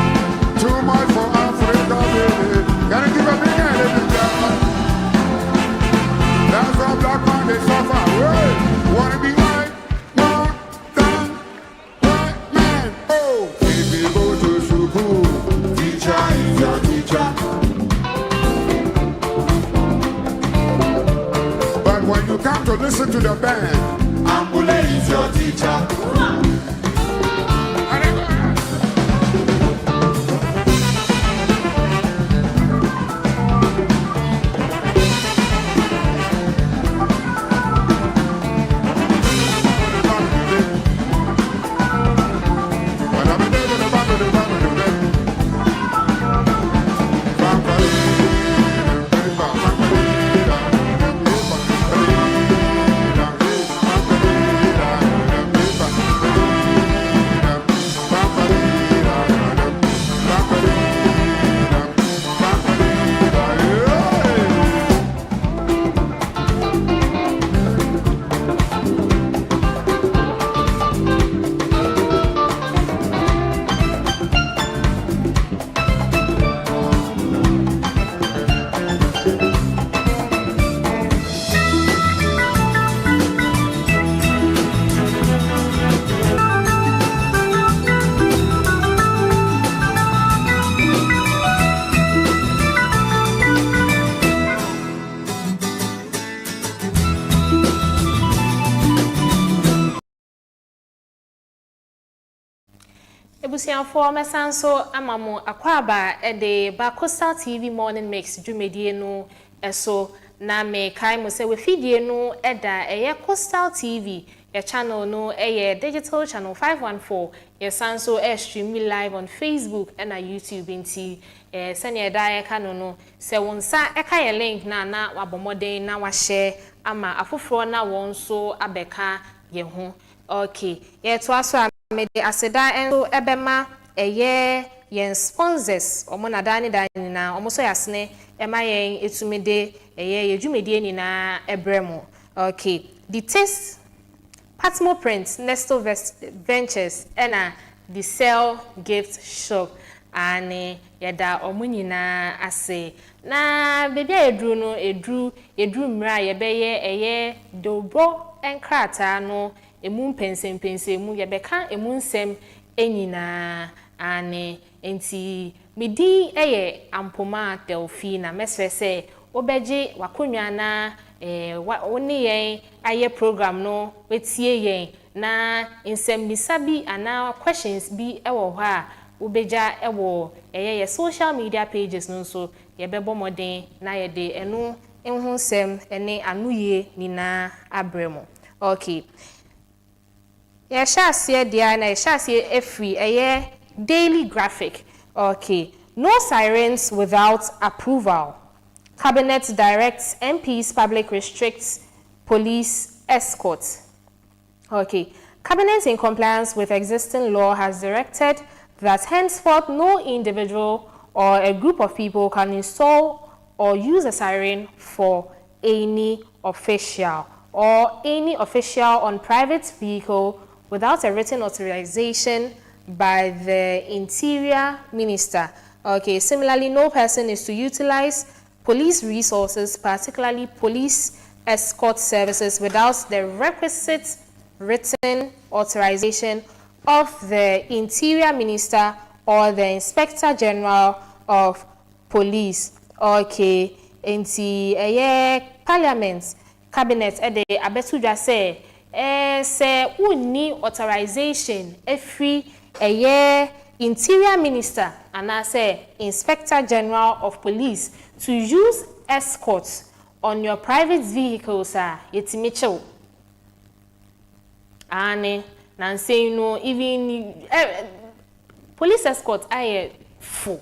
A: Too much for Africa, baby. Can you give a big hand in the job? That's why black man they suffer. Hey, wanna be white, more than white man. Oh, if you go to school, teacher is your teacher. But when you come to listen to the band, AMPOMAA is your teacher.
B: Ebusianfo mesanso amamo akwaba de ba Coastal TV morning mix dwumedie no eso na me kai mo se we fidie no eda eye Coastal TV your channel no eye digital channel 514 your sanso stream live on Facebook and YouTube inti sene da ye kanu no se wonsa eka ye link na wabomoden na wa share ama afoforo na wonso abeka ye ho okay ye to aso mede aseda enso ebema eye yen sponsors omo na dani na omo so yasne ema yen etumede eye yedwumedie ni na ebremo okay the taste Patmo Print Nesto Ventures ena the Sell Gift Shop ane yeda omo nyina ase na bebi edru no edru mra yebeye eye dobro enkrata no emu pensempense mu yebeka emu nsem enyina ane enti medi eye AMPOMAA DELPHINA mesese obeje wakonwa na woni yen aye program no wetie yen na nsem bisabi ana questions bi ewo ho a obeja ewo ye social media pages no so yebebo moden na yede enu enhu nsem ene anuye ni na abremo okay Yeah, shall see dear na shall see every daily graphic. Okay. No sirens without approval. Cabinet directs MPs public restricts police escort. Okay. Cabinet in compliance with existing law has directed that henceforth no individual or a group of people can install or use a siren for any official on private vehicle without a written authorization by the Interior Minister. Okay, similarly, no person is to utilize police resources, particularly police escort services, without the requisite written authorization of the Interior Minister or the Inspector General of Police. Okay, enti Parliament Cabinet de abetudwa say say uni authorization every Interior Minister and I say Inspector General of Police to use escorts on your private vehicles yetimicho ane na say even police escort aye full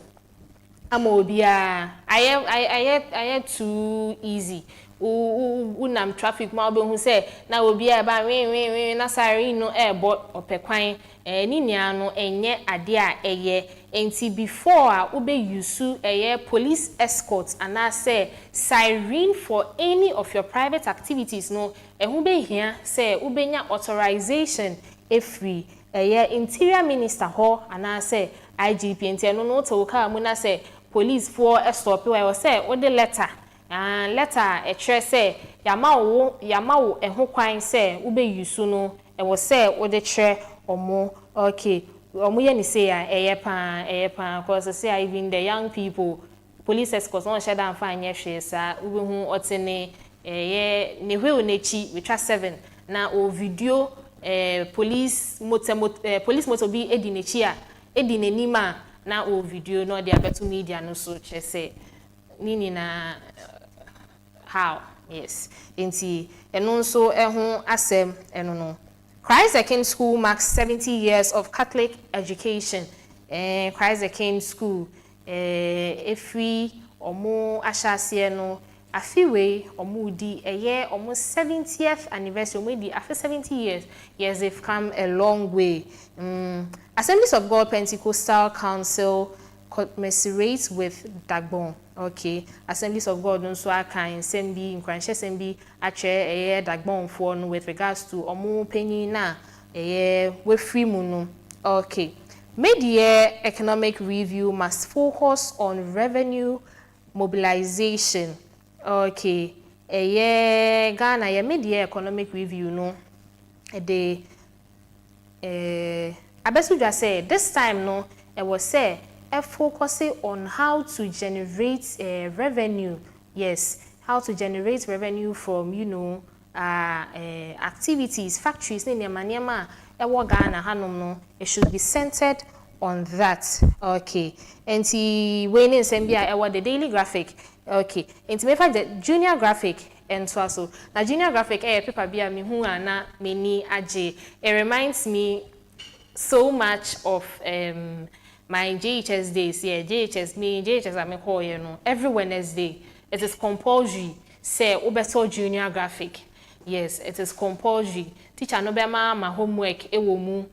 B: amobia aye too easy unam traffic ma obe hu say na obia ba wen na sare no ebo opekwan ni nia no enye ade a eye enti before a ube use police escort and I say siren for any of your private activities no ehu be hia say ubenya authorization free Interior Minister ho and I say IGP enti no to ka mu na say police for stop we say o de letter and letter a tre say yama wo eho kwan say ube use no e wo say o de tre omo. Okay, omo ye ni say eyepa cause say even the young people police escorts on share down fine hwe sa ube hu otene ne hwe onechi we twa 7 na o video police motor bi edi nechi a edi nenima na o video no de abeto media no so che say nini na how yes enti eno nso ehun asem eno no Christ the King School marks 70 years of Catholic education. Christ the King School every omo ashase no afiwe omo di almost 70th anniversary omo di after 70 years. Yes, they've come a long way. Assemblies of God Pentecostal Council commiserates with Dagbon. Okay, Assemblies of God no so akan sembi nkranhye sembi ache Dagbon for no with regards to omo penyi na we free mu no. Okay, mid-year economic review must focus on revenue mobilization. Okay, Ghana mid-year economic review no de Abesuja say this time no it was say focusing on how to generate revenue. Yes, how to generate revenue from activities, factories in Ghana hanom no. It should be centered on that. Okay, and when in Sambia the daily graphic. Okay, and to the junior graphic and so now junior graphic paper bia me hu ana meni aje. It reminds me so much of my JHS days. Yeah, JHS I'm call every Wednesday. It is compulsory say obeso junior graphic. Yes, it is compulsory. Teacher no be my homework ewo mu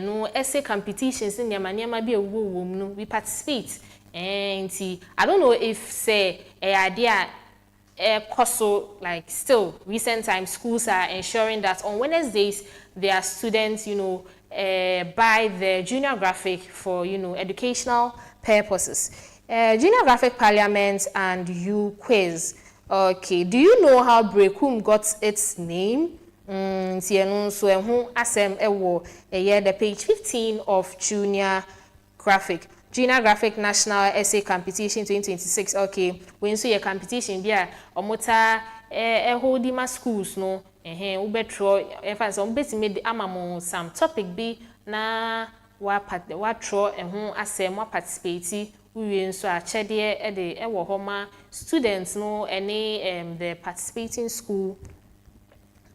B: no essay competitions in niema bi ewo mu no we participate. And I don't know if say idea also like still recent time schools are ensuring that on Wednesdays their students buy the junior graphic for educational purposes. Junior graphic parliament and you quiz. Okay, do you know how Brekum got its name? So asem the page 15 of junior graphic. Junior Graphic National Essay Competition 2026. Okay, when so your competition there, omota holding my schools no. Ubetro if some bit made the amamo some topic be na what throw asem wa participate we so a chede de ewo homa students no any the participating school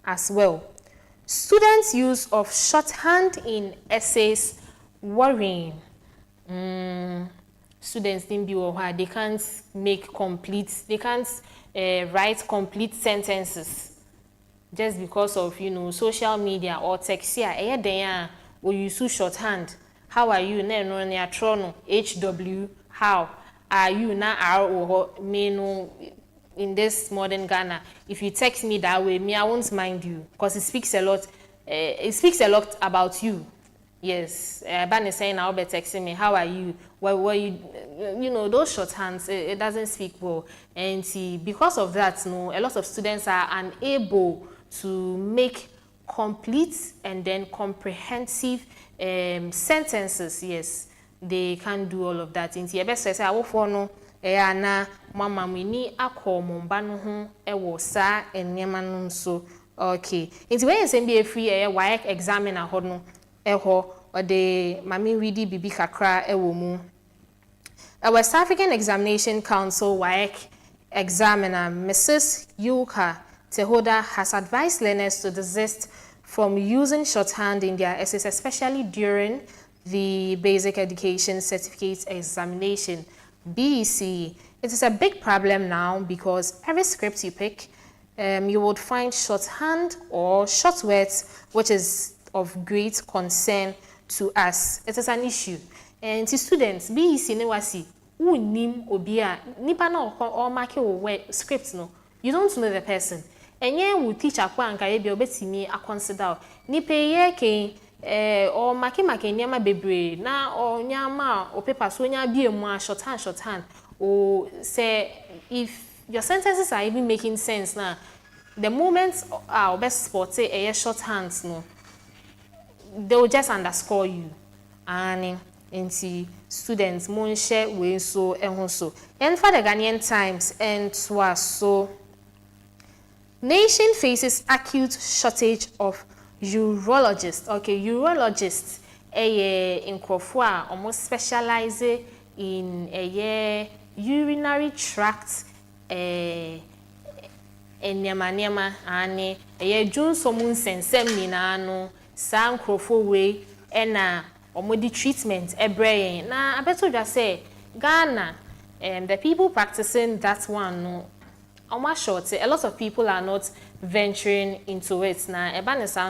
B: as well. Students' use of shorthand in essays worrying. Students didn't be why they can't write complete sentences just because of social media or text here. We use shorthand. How are you? HW. How are you now? In this modern Ghana, if you text me that way, I won't mind you because it speaks a lot. It speaks a lot about you. Yes, Ban is saying I'll be texting me. How are you? Well, you those shorthands. It doesn't speak well, and because of that, a lot of students are unable to make complete and then comprehensive sentences. Yes, they can't do all of that. In the best say I will follow. Na mama mini akọ momba no ho wo sa enema no so okay nti when you be free WAEC examiner ho no ho or the mami ready bibi kakra wo mu West African Examination Council WAEC examiner Mrs. Yulka Tehoda has advised learners to desist from using shorthand in their essays, especially during the Basic Education Certificate Examination BEC. It is a big problem now because every script you pick, you would find shorthand or short words, which is of great concern to us. It is an issue. And to students, BEC ne wasi, unim obia, nipa na or make or script no. You don't know the person. And yeah, we teach a kwa anka ebi obetimi a consider. Nipe ye ke or make nyama bebre na or nyama or paper so nya bi emu shorthand or say if your sentences are even making sense now, the moment our best sport say shorthands no, they will just underscore you and into students mon share we so and so and for the Ghanaian Times and so nation faces acute shortage of urologists. Okay, urologists in Krofua almost specialize in urinary tract nyama and jun somun sensem nina no san Krofo way na omodi treatment ebrey na abeto just say Ghana the people practicing that one no almost short a lot of people are not venturing into it now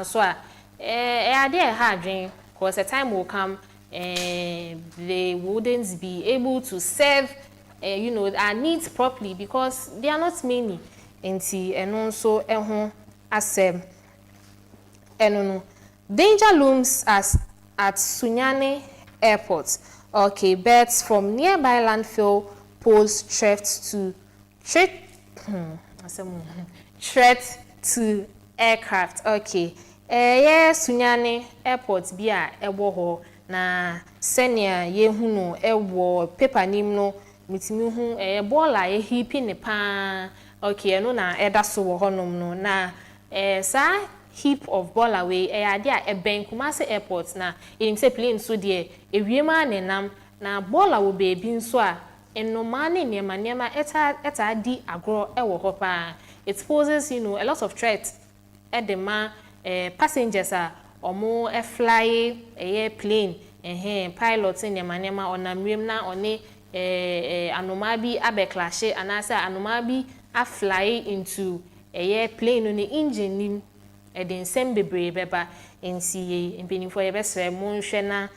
B: so there hard because a time will come they wouldn't be able to serve our needs properly because they are not many and also danger looms as at Sunyani Airport. Okay, birds from nearby landfill pose threat to aircraft. Okay. Sunyani Airport bia ewo ho na senior ye hunu ewo paper nim no mitimi hu bola ye hipi ne pa. Okay, no na eda so wo honom no na sa heap of bola we ade a ben Kumasi Airport na enim se plane so de ewiema nenam na bola wo bebi nso a enoma ne niema eta di agro ewo ho pa. It poses a lot of threat at the passengers are omo fly plane pilots in niema onamrem na one anomabi abeclashe anasa anomabi a fly into plane on the engine nim den sem bebre beba nsiye mpenifo ye besre mon hwe na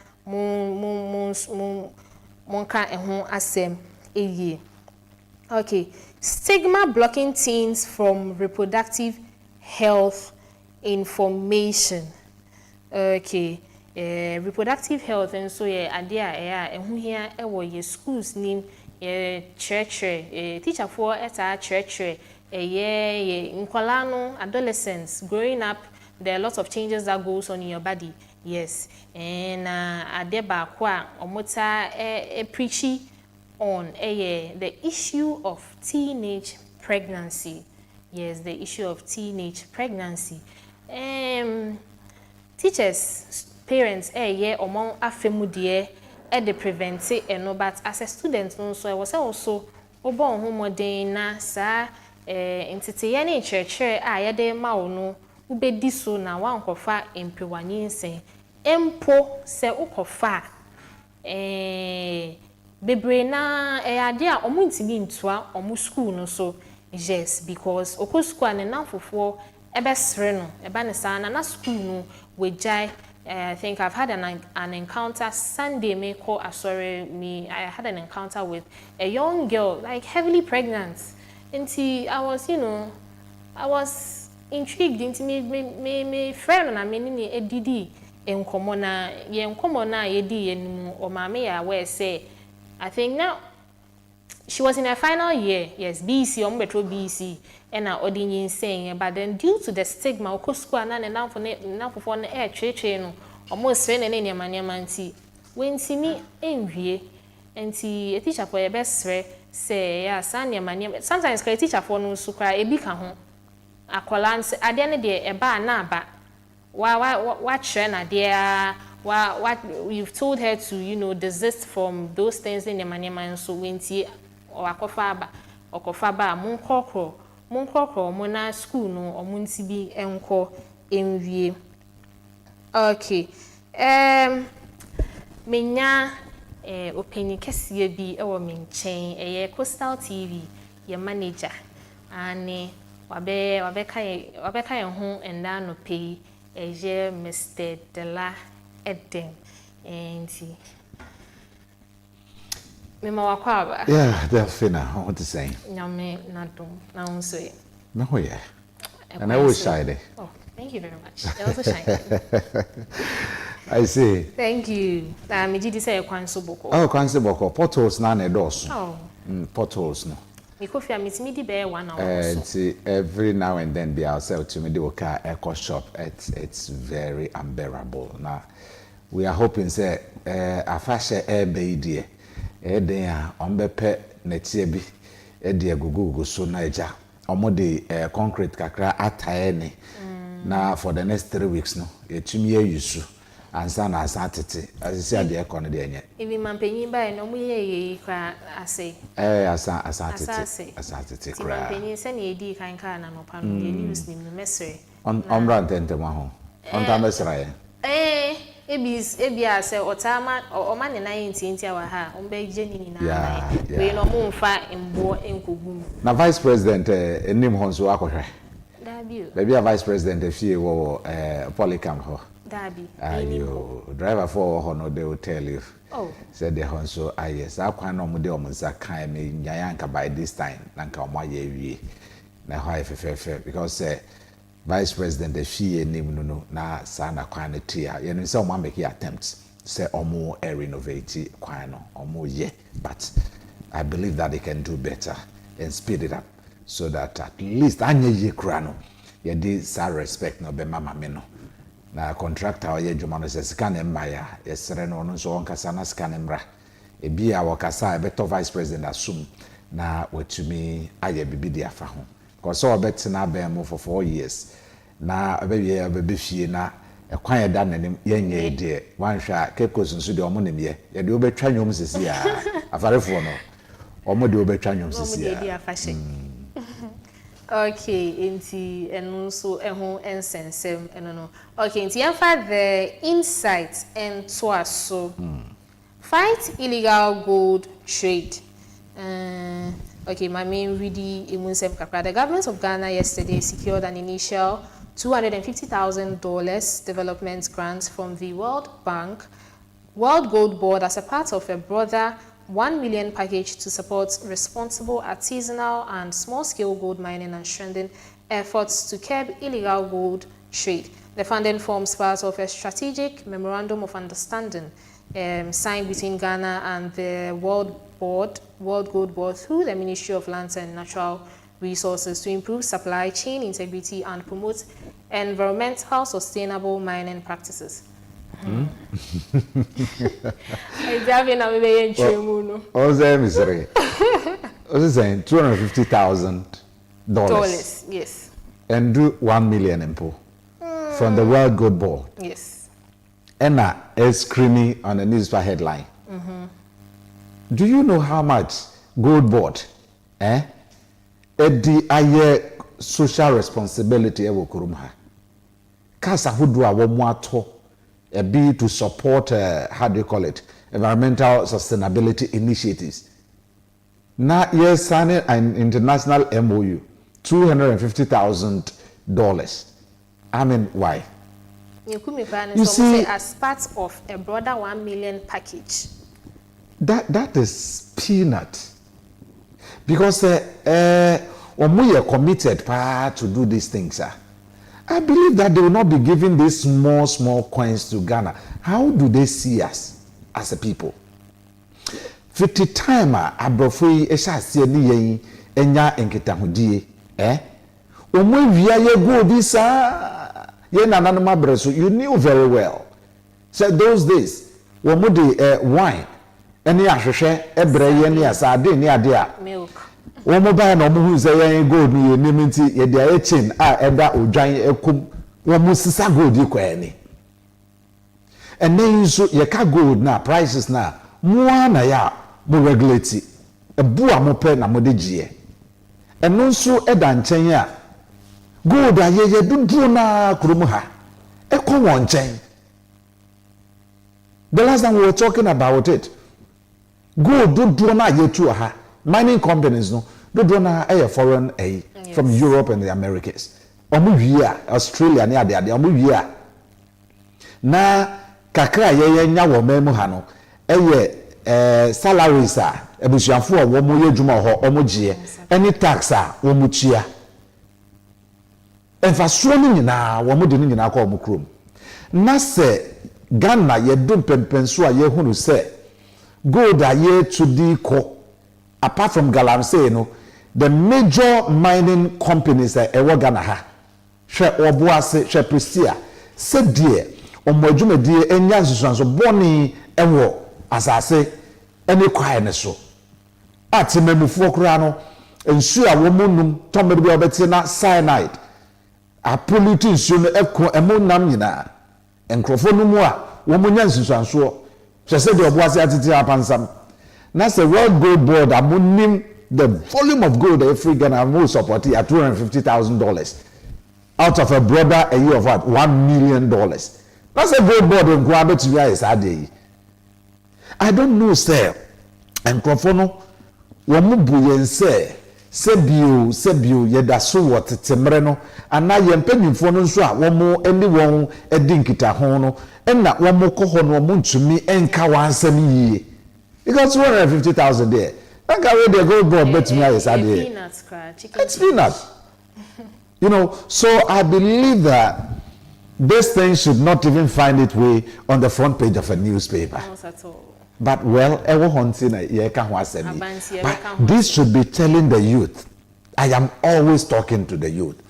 B: mon ka ehun asem eye. Okay, stigma blocking teens from reproductive health information. Okay, reproductive health and so idea ehun here ewo ye schools nim church teacher for eta church nkwala no adolescents growing up. There are lots of changes that goes on in your body. Yes, and adeba kwa omota preachy on the issue of teenage pregnancy. Yes, the issue of teenage pregnancy. Teachers, parents, among afemudie the prevent it but as a student so I was also obon homodin na sa entity any church yede ma no ubedi so na wankofa empewanyinsen empo se ukofa bebre na ade a omo ntimi ntoa omo school no so yes because oko school na nanfofo ebesre no eba ne sana na school no wejai I think I've had an encounter Sunday me call I had an encounter with a young girl like heavily pregnant and I was I was intrigued into me friend na me ni edidi enkomo na yedi enu o mama ya where say I think now she was in her final year, yes, BC, Metro BC, and I ordinary saying, but then due to the stigma, of course, and now for the air train, almost friend and any manti. When see me envy, and see a teacher for your best friend say, yeah, son, your mania. Sometimes a teacher for no so cry a big home. A colance at the end of the day, a bar na ba. What trend are there? What you've told her to, desist from those things in the mania, so when see. Okofaba munkokro mona school no omunti bi enko enwie okay menya opini kesiye bi ewo me nchen eye Coastal TV ye manager ane wabeka ye ho enda no pay eye Mr. Dela Eden enti Mema wakwaba.
I: Yeah, DELPHINA, what to say?
B: Nyame nadum na unso.
I: No, yeah. And I was shy.
B: Oh, thank you very much. You're also shy.
I: I see.
B: Thank you. Me did say kwanso boko.
I: Oh, kwanso boko. Potholes na na dos.
B: Oh.
I: Potholes no.
B: Me coffee meet me di be 1 hour.
I: And see every now and then be ourselves to me the car echo shop. It's very unbearable. Now we are hoping say afashe air be eden a ombepe netie bi ede agugugu so na eja omode concrete kakra atae ne na for the next 3 weeks no etumi ayusu ansa na asatete asisi ade ekon de enye
B: ebi mampenyin ba no mu ye kwa ase
I: asatete kra
B: mampenyin se na edi kan na no pa no ye news ni mesre
I: omra ntente ma ho onta mesra ye
B: ebi ase otama oma ne 19 awa ha ombe jeni ni na we no mu mfa embo enkogu
I: na vice president enim honso akohwe
B: dabi
I: baby a vice president efie wo polycam ho
B: dabi
I: ayo driver for ho no they will tell you said the honso yes akwan no mu de omunsa kan me nyanka by this time nanka omo ya wie na ho ifefefe because vice president efie enim no na sana kwan ne tia you know say omo make attempts say omo renovate kwan no omo ye but I believe that they can do better and speed it up so that at least anye ye kra no ye dey sa respect no be mama me no na contractor ye dwuma no se sika ne mma ya yesere no no so onkasa na sika ne mra ebi a wakasa e beto vice president assume na watumi aye bibi dia fa ho because so obetena be mo for 4 years na be fie na ekwan ye da nanim ye nye de wanhwa kekos nso de omo nem ye de obetwa nwom sisi ya afarefo no omo de obetwa nwom sisi ya
B: okay enti enu so eho ensensem eno no okay enti yafa the insight and so fight illegal gold trade okay my main ready imunsem kakra the government of Ghana yesterday secured an initial $250,000 development grant from the World Gold Board as a part of a broader 1 million package to support responsible artisanal and small-scale gold mining and strengthen efforts to curb illegal gold trade. The funding forms part of a strategic memorandum of understanding signed between Ghana and the World Gold Board through the Ministry of Lands and Natural Resources to improve supply chain integrity and promote environmental sustainable mining practices.
I: saying $250,000.
B: Yes.
I: And do 1 million impo from the World Gold Board.
B: Yes.
I: And is screaming on the newspaper headline. Do you know how much Gold Board the social responsibility ewo kurumha Kasa hudwa womuato be to support how do you call it, environmental sustainability initiatives. Now yes, signing an international MOU, $250,000. I mean, why?
B: You see, as part of a broader 1 million package.
I: That is peanut. Because when we are committed to do these things, I believe that they will not be giving these small coins to Ghana. How do they see us as a people? 50 time abrofui esha sie ni yen enya enketahudie omo wia ye go bi sa ye nanano mabreso, you knew very well. So those days when mo de wine eni ahwehwe ebre ye ni asade ni ade a
B: milk
I: wo mo ba na mo hu say yen gold ni enimiti ye de chin eda odwan ekum wo mo sisa gold ikwa ni. And then so ye ka gold na prices na mo na ya mo regulate ebu a mo pe na mo de gie eno nso eda nchen a gold a ye dudu na kurum ha ekọ won nchen. The last time we were talking about it, gold dudu na ye tu ha mining companies no dudu na foreign from Europe and the Americas. Omo wi a Australia ne ade omo wi a na kakra ye nya wo memu ha no salaries a ebusuafo a wo mo ye dwuma ho omo gie any tax a wo mo tua emfaso ni nyina wo mo de ni nyina kwa omo krom na se Ghana ye dum pempenso a ye hunu se gold a ye to di ko apart from galamsey no the major mining companies ewo Ghana ha hwe oboase hwe Prestia se die omo adwumadie enya nsusuanso boni ewo asase ene kwae ne so atemamufo kura no ensu a wo monum tombe bi obeti na cyanide a polluting nsu no eko emonam nyina enkrofo no mu a wo monya nsusuanso hwese de oboase atete apansam na se World Gold Board amonim the volume of gold every Ghana will support at $250,000 out of a broader a year of what $1 million. That's a gold board in Kwabet is a day. I don't know, sir. And Crofono, Wamubu yen say, Sebio, Yedasu, what Temreno, and now yen penny for no swap, one more anyone a dinkita hono, and not one more cohon moon to me and Kawan semi. You got 250,000 there. I can read the gold board, but me is a day.
B: Peanuts,
I: it's peanuts. You know, so I believe that this thing should not even find its way on the front page of a newspaper.
B: Not at all.
I: But well, this should be telling the youth. I am always talking to the youth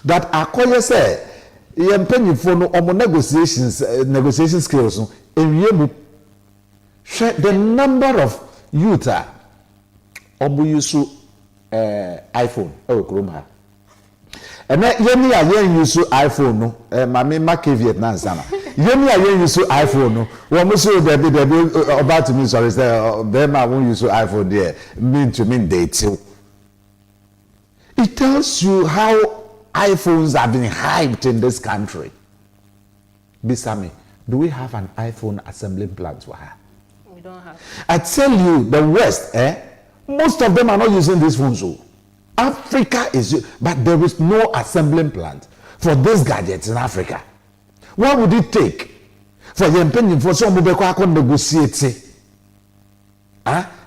I: that Akoya said, negotiation skills the number of youth use iPhone and yemi a yen use iPhone no mama make Vietnam sana yemi a yen use iPhone no wo mo so dey about to me sorry say them I won't use iPhone there mean to mean date. It tells you how iPhones have been hyped in this country. Bisami, do we have an iPhone assembling plant for her?
B: We don't have.
I: I tell you, the West, most of them are not using these phones. Africa is, but there is no assembling plant for these gadgets in Africa. What would it take for the opinion for some people to negotiate?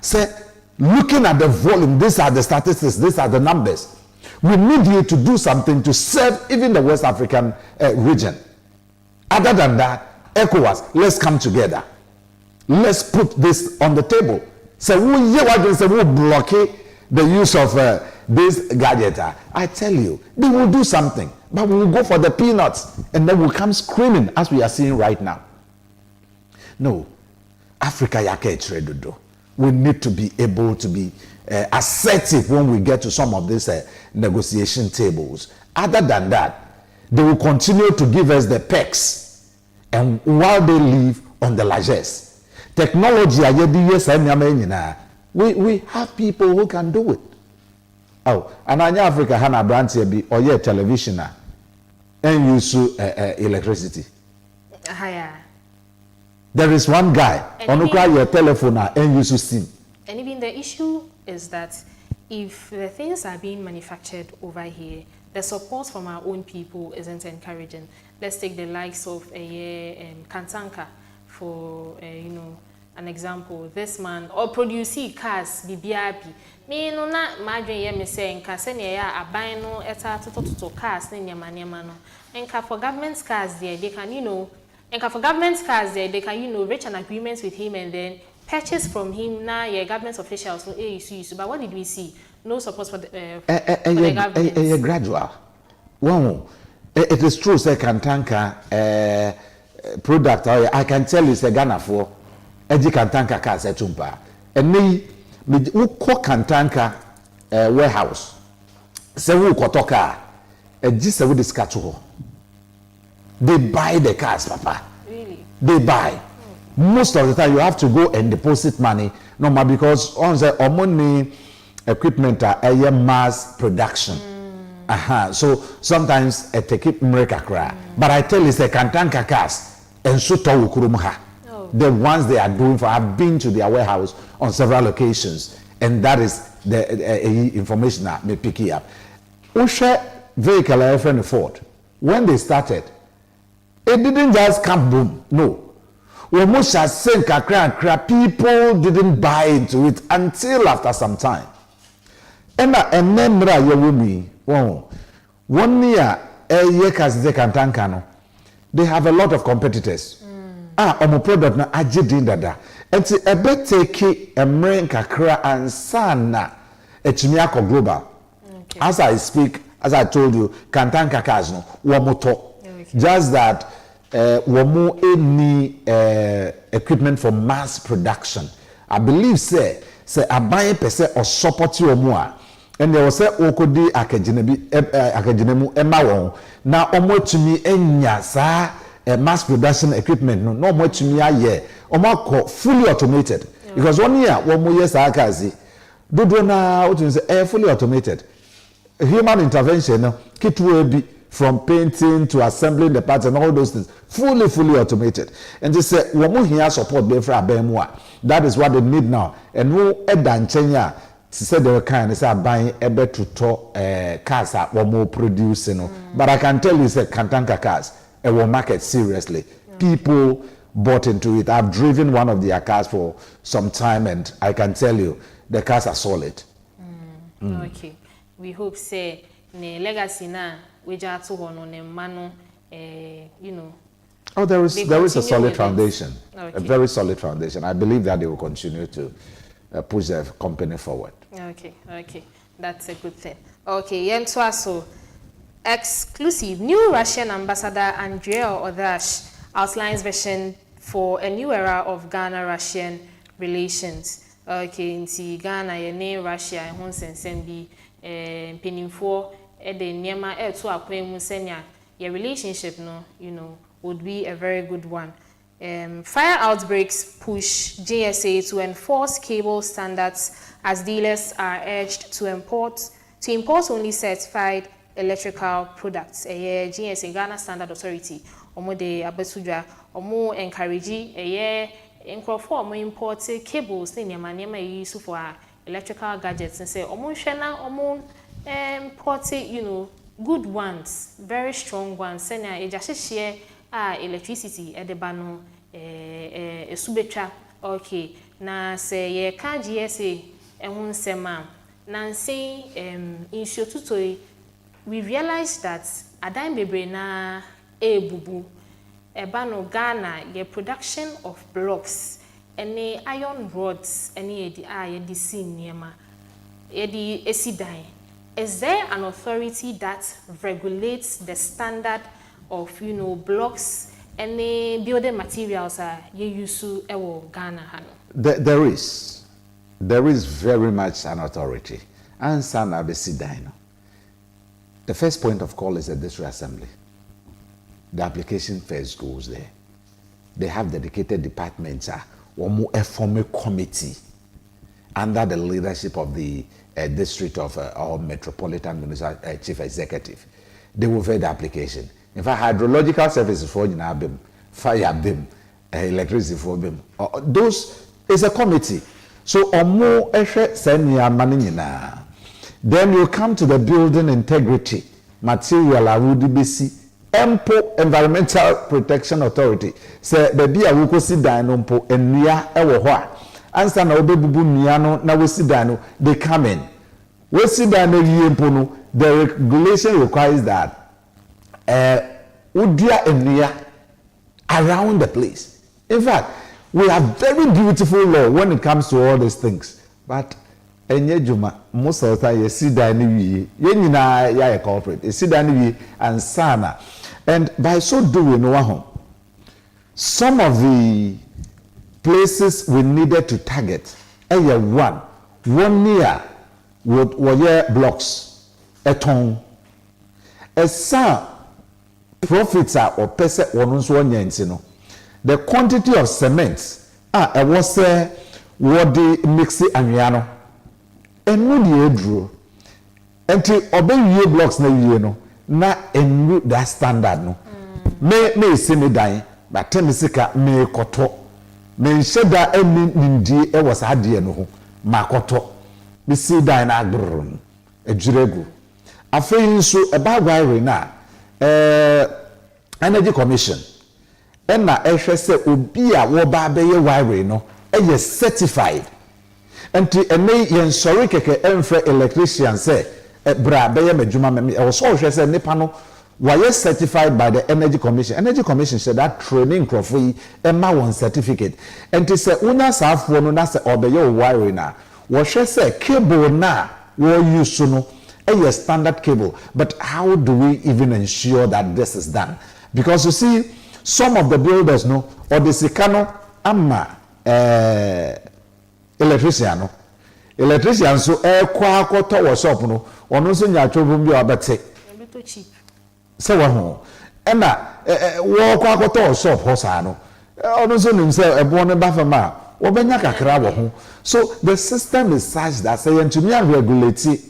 I: Say, looking at the volume, these are the statistics, these are the numbers. We need you to do something to serve even the West African region. Other than that, ECOWAS, let's come together. Let's put this on the table. So we block the use of this gadget. I tell you, they will do something, but we will go for the peanuts and then we'll come screaming as we are seeing right now. No, Africa yake. We need to be able to be assertive when we get to some of these negotiation tables. Other than that, they will continue to give us the perks, and while they live on the largesse. Technology, we have people who can do it. Oh, and in Africa, Hana Brandt be or yeah television. and use electricity. There is one guy on your telephone and use SIM.
B: And even the issue is that if the things are being manufactured over here, the support from our own people isn't encouraging. Let's take the likes of Kantanka for an example. This man or produce cars BBRB. Me no na madwen ye me say nka se ne ya aban no eta toto cars ne nyama no. Nka for government cars there they can nka for government cars there they can reach an agreement with him and then purchase from him na your government officials no issue. But what did we see? No support for the government.
I: A gradual. Wow. It is true say Kantanka product I can tell you say Ghana for Eji Kantanka cars etumpa. And me who call Kantanka warehouse. Say who kotoka just we discuss to they buy the cars, Papa.
B: Really?
I: They buy. Most of the time you have to go and deposit money, normal because on the money equipment are a mass production. So sometimes it take it cry. But I tell you, it's the Kantanka cars and so the ones they are doing for I've been to their warehouse on several occasions, and that is the information that may pick it up. Usha vehicle friend Ford, when they started, it didn't just come boom. No. When most people didn't buy into it until after some time. And then one year they have a lot of competitors. Omo product na ajidin dada. Enti ebe take America kakra and sana etumi akọ global. As I speak, as I told you, Kantanka cars no womoto. Just that womo any equipment for mass production. I believe say abaye pese or support you omo. And there was a okodi akajinemu emma won. Na omo tumi enya sa mass production equipment no more to me a fully automated because 1 year one more years akazi do na fully automated human intervention kit will be from painting to assembling the parts and all those things fully automated and they say one more here support be for abemwa. That is what they need now and no edan chenya to say they were kind of say buying ebe to cars that one more producing but I can tell you say Kantanka cars it will market seriously. People bought into it. I've driven one of their cars for some time and I can tell you the cars are solid.
B: Okay. We hope say ne legacy na we just hono ne mano
I: Oh, there is a solid foundation. Okay. A very solid foundation. I believe that they will continue to push the company forward.
B: Okay. That's a good thing. Okay, so exclusive. New Russian ambassador Andrei Odash outlines vision for a new era of Ghana-Russian relations. Okay, in Ghana, your name Russia, and Honsen be penning for the Nyama to acquaint Musenya. Your relationship, would be a very good one. Fire outbreaks push GSA to enforce cable standards as dealers are urged to import only certified electrical products. GSA Ghana Standard Authority. Omo de abesudwa. Omo encourage nkrofo omo import cables ne nyama use for electrical gadgets and say omo hwena omo import good ones, very strong ones. Senya ejahye electricity edeba no esubetwa. Okay. Na say ye ka GSA ehun sema na say inshotutoy we realized that Adan Bebre na bubu ebano Ghana the production of blocks any iron rods any the scene niema the esidan. Is there an authority that regulates the standard of blocks any building materials you use Ghana?
I: There is very much an authority and some esidan. The first point of call is the district assembly. The application first goes there. They have dedicated departments, or a formal committee under the leadership of the district of or metropolitan chief executive. They will veer the application. in fact hydrological services for nyina bem, fire bem, electricity for bem. Those is a committee. So omo ehwe senia mani nyina. Then you come to the building integrity material awudi besi EMPO Environmental Protection Authority. Say baby a wo kosi dan no mpo enua ewo ho a ansa na obebubu nua no na wosi dan no they come in. Wosi dan no yie mpo no the regulation requires that udia enua around the place. In fact, we have very beautiful law when it comes to all these things. But enye juma most of the time you see dan no wie ye nyina ya corporate you see dan no wie ansana. And by so doing, some of the places we needed to target, one year would blocks, a ton. Some profits are or percent one the quantity of cement, I was what the mixi aniano, and no drew until obey blocks na enru that standard no me see me dan but tell me sika me koto me nhyeda eni nindie e was ade no ho makoto me see dan na agrun ejuregu afei nso e ba wiring na energy commission na ehwe se obi a wo ba be ye wiring no e certified enti ene yen sorry keke emfre electrician say bra be ye madwuma me e so hwe say nipa no were certified by the energy commission said that training crofo ma one certificate and to say una safo no na say obeye wiring na wo hwe say cable na wo use no a standard cable, but how do we even ensure that this is done? Because you see some of the builders no or the sikano ama electrician so kwa akoto workshop no ono so nya twobum bi obete cheap se wa ho na wo kwa akoto workshop ho sa no ono so nim se ebo ne ba fama wo benya kakra wo ho. So the system is such that say ntumi regulate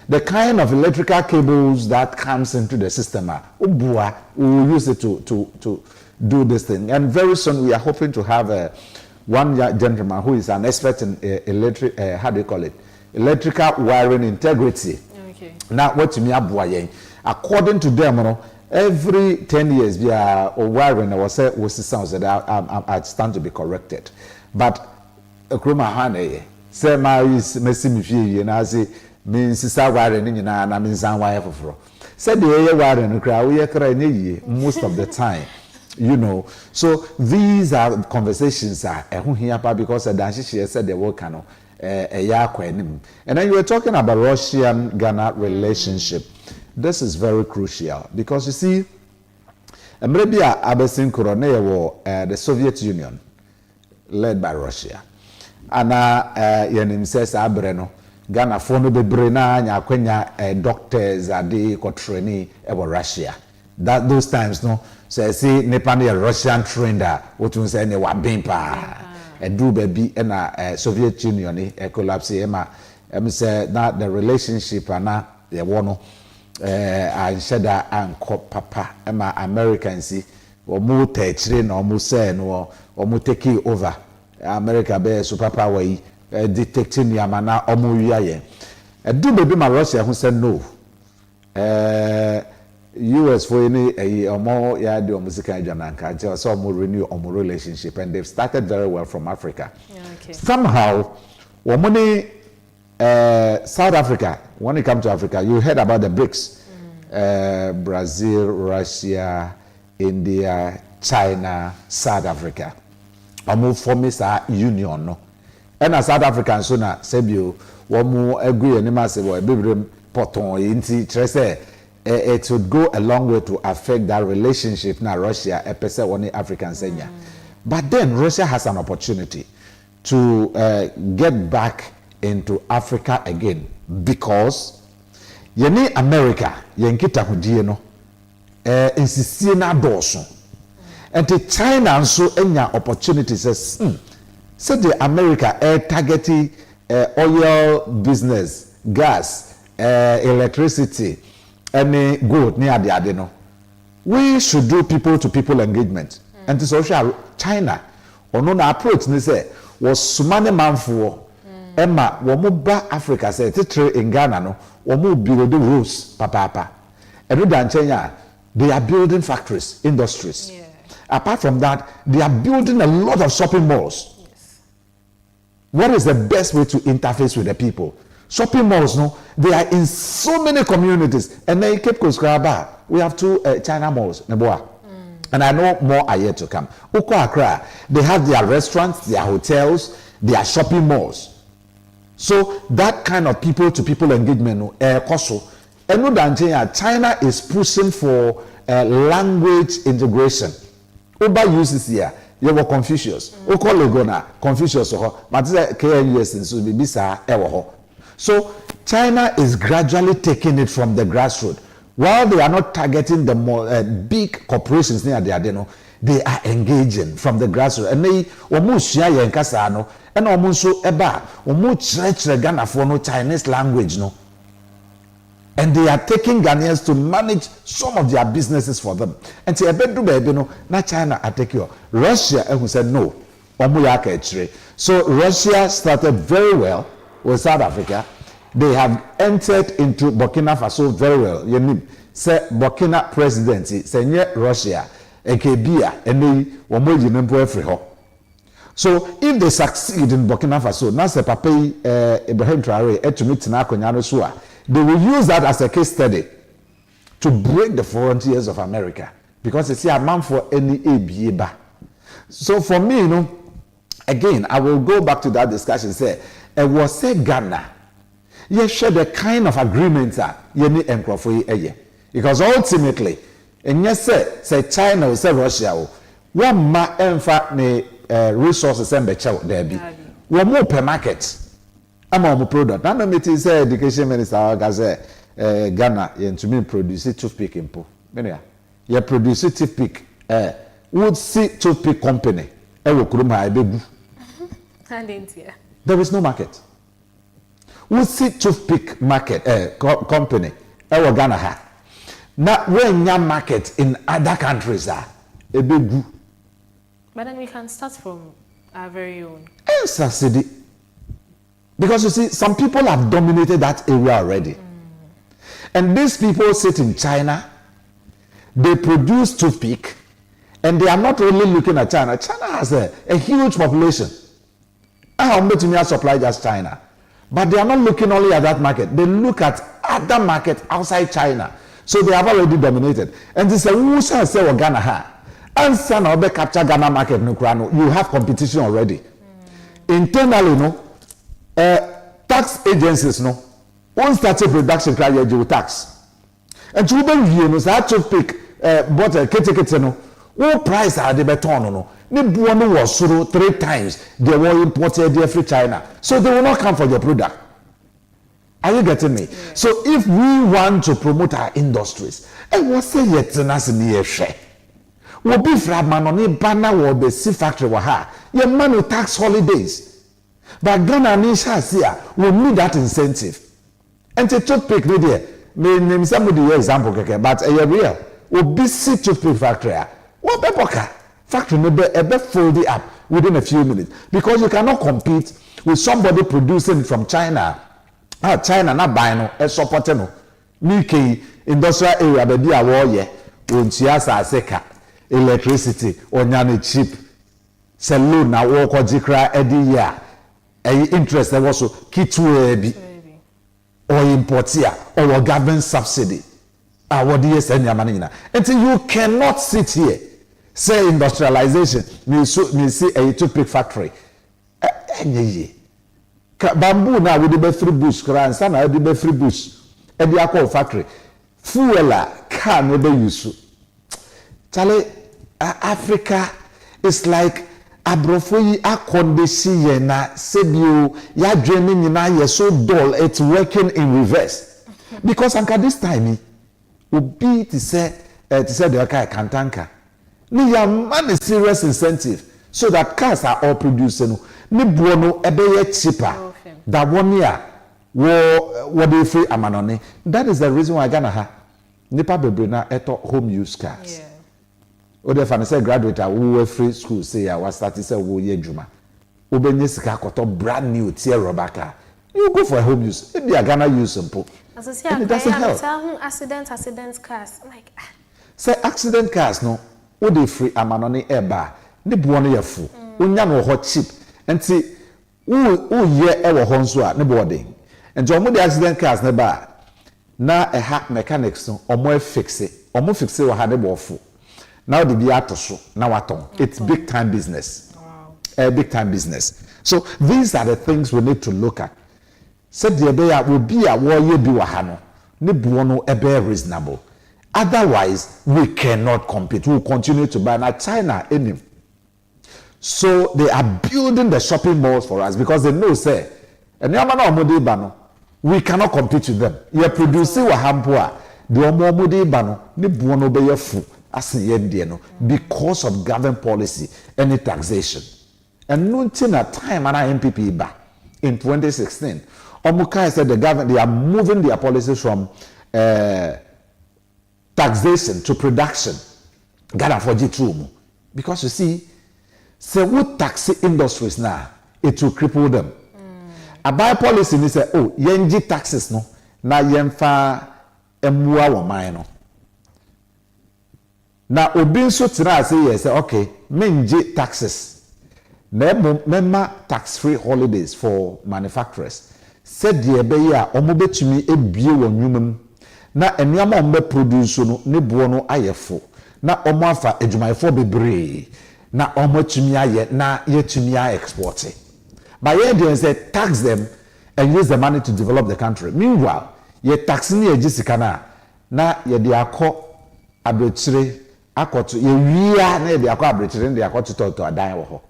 I: the kind of electrical cables that comes into the system. We will use it to do this thing, and very soon we are hoping to have one gentleman who is an expert in electric, how do you call it, electrical wiring integrity. Okay. Now, what you mean, according to them, every 10 years, we are wiring. I stand to be corrected, but say my is means sister wiring na means wire for said the area wiring we most of the time, you know. So these are conversations because she said the work and then you were talking about Russian-Ghana relationship. This is very crucial because you see maybe abesin korone the Soviet Union led by Russia and yenim says abreno Ghana for no be brena nya kwenya doctors ade ko trainee e Russia. That those times no so say Nepal Russian trainer what you say ne wa ben pa e do baby na Soviet Union e collapse e ma say that the relationship na ye wo no I said that anko papa e ma Americans see o mu techire na o mu say no o mu take over America be super power yi detecting yamana omo wiaye do baby ma Russia who said no US for any omo ya de omusika jananka je so omo renew omo relationship, and they've started very well from Africa. Yeah, okay. Somehow womoni South Africa, when it comes to Africa, you heard about the BRICS, Brazil, Russia, India, China, South Africa. Omo form this union no. And as South African so na sebio womu agree anima se wo ebebrem poton yinti trese it would go a long way to affect that relationship na Russia a person one African senya. But then Russia has an opportunity to get back into Africa again because yeni America yenkita hudie no insisie na doso and China nso enya opportunities so the America targeting oil business, gas, electricity, any gold near the adeno. we should do people to people engagement. And to social China, or no approach, they say, was Sumane Manfo, Emma, Wamuba Africa, say, teacher in Ghana, no, Wamu build the rules, papa. And China, they are building factories, industries. Yeah. Apart from that, they are building a lot of shopping malls. Yes. What is the best way to interface with the people? Shopping malls, no, they are in so many communities. And then Cape Coast Graba, we have 2 China malls, Neboa. And I know more are yet to come. Uko Accra, they have their restaurants, their hotels, their shopping malls. So that kind of people-to-people engagement, China is pushing for language integration. Uba uses here, you were Confucius. Uko Legona, Confucius, Matisa KNUS in Subibisa, Ewo. So China is gradually taking it from the grassroots. While they are not targeting the more big corporations near the Adeno, they are engaging from the grassroots. And they almost share in Casano and almost so eba almost church Ghana for no Chinese language, no. And they are taking Ghanaians to manage some of their businesses for them. And say, baby, no, not China, I take you. Russia, who said no. So Russia started very well with South Africa. They have entered into Burkina Faso very well. You mean, say Burkina presidency, say Russia, Ekebia, and they were more. So if they succeed in Burkina Faso, now say Pape Ibrahim Traoré, to meet Tinako, they will use that as a case study to break the frontiers of America, because it's a man for any ABA. So for me, you know, again, I will go back to that discussion. Say, it was say Ghana. You share the kind of agreements that you need to, because ultimately, and yes, say China or say Russia, one ma enfa ne resources and bechow there be. One more per market. I'm on product. Now, me say education minister Ghana to me produce toothpick impo. You produce toothpick. Would see toothpick company. There is no market. We see toothpick market company. Ghana ha. Now when your market in other countries are a big group.
B: But then we can start from our very own.
I: Subsidy. Because you see, some people have dominated that area already. And these people sit in China, they produce toothpick, and they are not only looking at China. China has a huge population. How much may supply just China? But they are not looking only at that market. They look at other markets outside China. So they have already dominated. And they say, who shall say Ghana ha? And son of the capture Ghana market, you have competition already. Internally, no, tax agencies, no, one started production, you tax. And to be you know, so I to pick but a kete no, what price are they beton no? Ni buono was through 3 times they were imported there from China, so they will not come for your product. Are you getting me? Yeah. So if we want to promote our industries, and what say yet near share? Will be fragment on a banner will be sea factory waha. Your man will tax holidays. But Ghana Nisha will need that incentive. And to toothpick there, may name somebody example, but a real will be sea toothpick factory. What pepper factory may be fold it up within a few minutes, because you cannot compete with somebody producing from China. China not buying no, supporting no. Nike industrial area baby a war ye. Unchiasa seka electricity onyane cheap. Saloon na work or jikra edi ya. Interest there also kitwe bi. Or importia or government subsidy. What do you say nyamana? Until you cannot sit here. Say industrialization. Me see a toothpick factory. Bamboo now with the free bush, and now the free bush, and the alcohol factory. Fuela can never use. Charlie, Africa is like abrofoi akondesi na sebio ya dreaming na ye so dull it's working in reverse. Because anka this time will be to say the okay kantanka. Ni ya man serious incentive so that cars are all producing. Ni buono ebeye cheaper. That 1 year, what they free amanone. That is the reason why Ghana ha. nipa bebre na eto home use cars. Yeah. O de fa say graduate a wo free school say ya was start say wo ye adwuma. Obenye sika koto brand new tier rubber car. You go for a home use. It be a Ghana use simple.
B: As I say, I tell accident cars. Like,
I: say accident cars no, o de free amanoni eba. Ne buo no ye fu. Onya no ho cheap. Enti wo ye e wo ho nso a ne buo de. Enti omo de accident cars ne ba na ha mechanics no omo fix it. Omo fix it wo ha ne buo fu. Now the be atoso na waton. It's big time business. Wow. Big time business. So these are the things we need to look at. Said the bear will be a warrior be wahano, ne buono ebe reasonable. Otherwise, we cannot compete. We will continue to buy now China any. So they are building the shopping malls for us because they know say, and we cannot compete with them. You are producing wahampoa, the omomode bano, ne buono be your fu, as because of government policy and taxation. And no time and MPP ba in 2016. Omukai said the government, they are moving their policies from taxation to production. Ghana for G2. Because you see, say what taxi industries now, it will cripple them. A buy policy, they say, oh, yenji taxes no, na yenfa emua wa maino. Na obin so tina say yes, okay, menji taxes. Memma tax-free holidays for manufacturers. Said the ebeya omo betumi ebie won nwumam na enuama ombe produce no ne bo no ayefo na omo afa adwumayefo bebre na omo tumi aye na yetumi export it. But here they say tax them and use the money to develop the country. Meanwhile, ye tax ni egisika na ye de akọ abretire akoto ye wia na ye de akọ abretire de akoto to adan wo ho.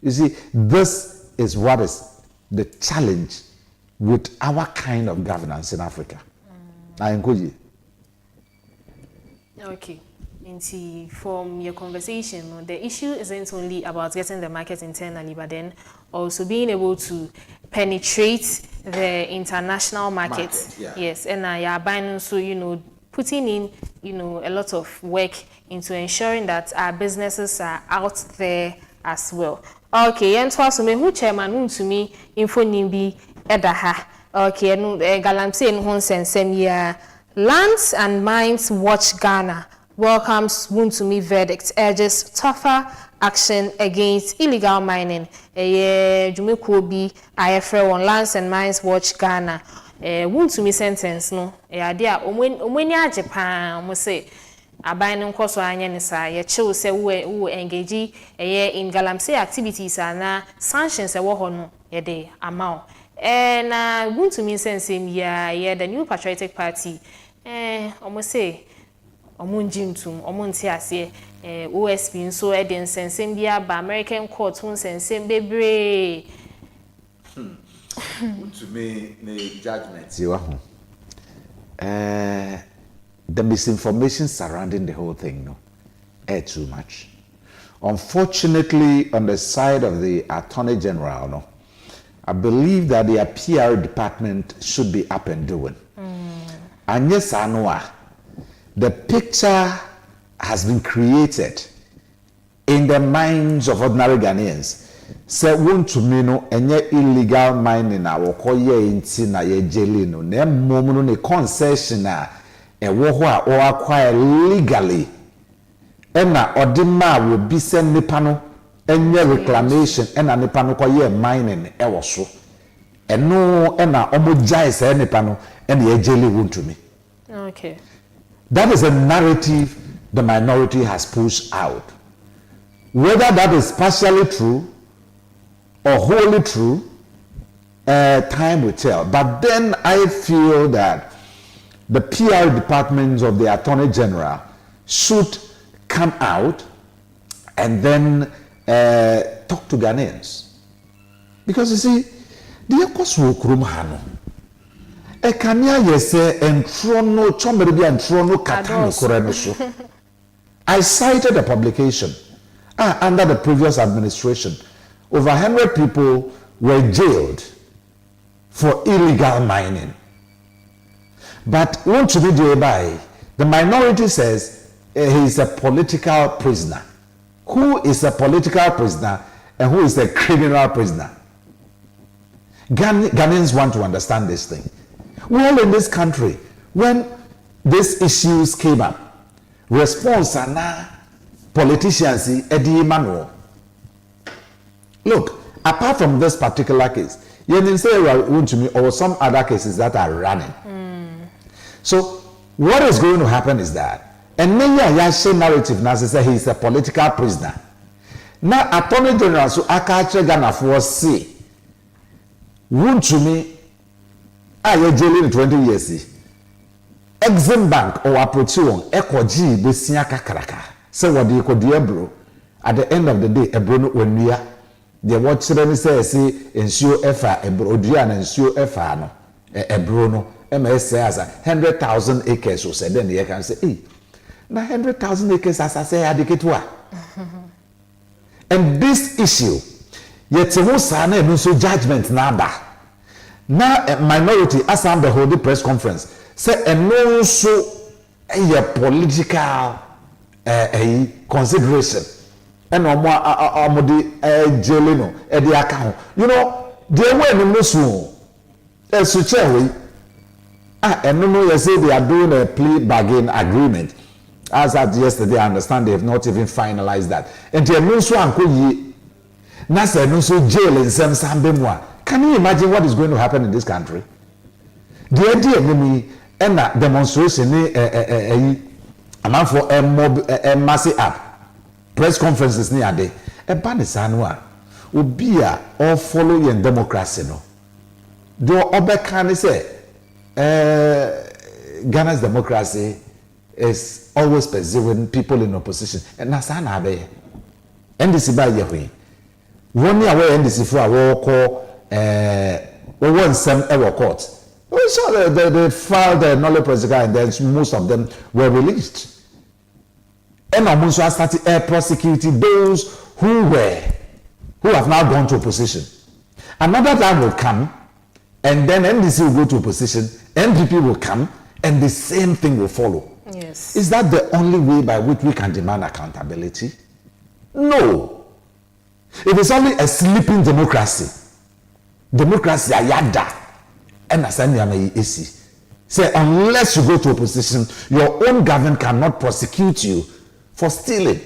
I: You see, this is what is the challenge with our kind of governance in Africa.
B: Okay. And from your conversation, the issue isn't only about getting the market internally, but then also being able to penetrate the international market. Yeah. Yes, and you're buying, so putting in a lot of work into ensuring that our businesses are out there as well. Okay, and so me who chairman to me info nimbi edaha. Okay, no galamsey in hon sensem ya. Lands and Mines Watch Ghana welcomes Wuntumi verdict, urges tougher action against illegal mining. Jumeko bi ayefre on Lands and Mines Watch Ghana. Wuntumi sentence no. Dia omweni aje pa mo say aban no nkoso anya ne sa ye chill say wo engage in galamsey activities na sanctions e wo ho no ye de amount. Na Wuntumi sense ya the New Patriotic Party omo say omo njintum omo nti ase OSP nso e de nsensem bia ba American court hun nsensem bebre
I: Wuntumi ne judgment you ho the misinformation surrounding the whole thing no too much. Unfortunately, on the side of the Attorney General no, I believe that their PR department should be up and doing. And yes, I know the picture has been created in the minds of ordinary Ghanaians. Say Wuntumi no enye illegal mining na wokoye inti na ye jeli no na mmom no ne concession na ewo ho a o acquire legally ena odima wo bi se nipa no enye reclamation ena nipa no koye mining ewo so eno ena omo jai se nipa no ena ye jeli Wuntumi.
B: Okay.
I: That is a narrative the minority has pushed out. Whether that is partially true or wholly true, time will tell. But then I feel that the PR departments of the Attorney General should come out and then talk to Ghanaians. Because you see, the Ekoswo Kurumhano, Ekania yese entrono chomberebi entrono katano korenuso. I cited a publication under the previous administration. Over 100 people were jailed for illegal mining. But want to be by The minority says he's a political prisoner. Who is a political prisoner and who is a criminal prisoner? Ghanaians want to understand this thing. Well, in this country, when these issues came up, response are now politicians Eddie Manuel. Look, apart from this particular case, you didn't say to me or some other cases that are running. So what is going to happen is that, and then you narrative now say he's a political prisoner. Now Attorney General so Akache Ghana for say, won't to me, I jail in 20 years. Exim Bank or Aprotion, Echo G, Bessia Kakaraka. So what do you call the bro? At the end of the day, a bro when we are the what children say, ensure FA, a bro, and ensure FA, no, a Bruno, MS says 100,000 acres, so said, then the can say, hey, now 100,000 acres, as I say, I dedicate to. And this issue, yet no son and so judgment number. Now a minority, as I'm the whole press conference, say and no so a political consideration. And no more jailino at the account. You know, they were in Muslim. As you say, and no, you say they are doing a plea bargain agreement. As at yesterday, I understand they have not even finalized that. And they no so anko Nasa no so jail in some Sambemwa. Can you imagine what is going to happen in this country? The idea enemy and demonstration a man for a massive app. Press conferences near day. A banisanwa will be all following democracy. No, do Obekan say Ghana's democracy is always pursuing people in opposition. And Nasana be NDC by Yahweh. 1 year away NDC for a call we won some ever court. We saw they filed the knowledge procedure and then most of them were released. And almost started prosecuting those who have now gone to opposition. Another time will come, and then NDC will go to opposition, NPP will come, and the same thing will follow.
B: Yes.
I: Is that the only way by which we can demand accountability? No. It is only a sleeping democracy. Democracy ayada. And asanya isi. Say unless you go to opposition, your own government cannot prosecute you for stealing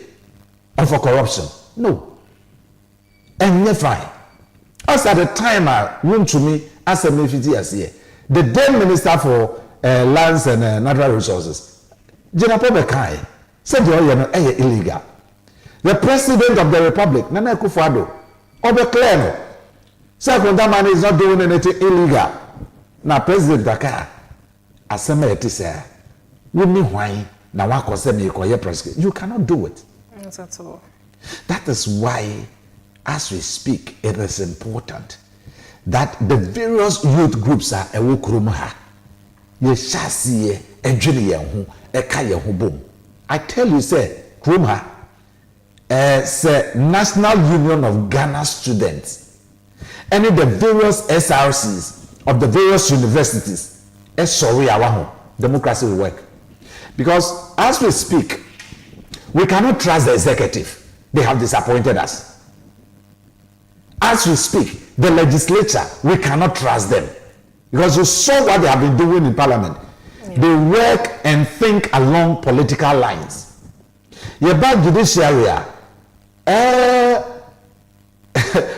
I: or for corruption. No. And you're fine. As at the time I went to me as a MFT as here, the then Minister for Lands and Natural Resources, Jennifer Bekai, said you're illegal. The President of the Republic, Nana Akufo-Addo, Obekleno, said that man is not doing anything illegal. Now President Dakar, asema etise, we need why. Now, you cannot do it.
B: Not at all.
I: That is why, as we speak, it is important that the various youth groups are I tell you, say, Krumha, say National Union of Ghana Students, any of the various SRCs of the various universities, sorry, democracy will work. Because as we speak, we cannot trust the executive. They have disappointed us. As we speak, the legislature, we cannot trust them. Because you saw what they have been doing in parliament. Yeah. They work and think along political lines. Your bad judiciary,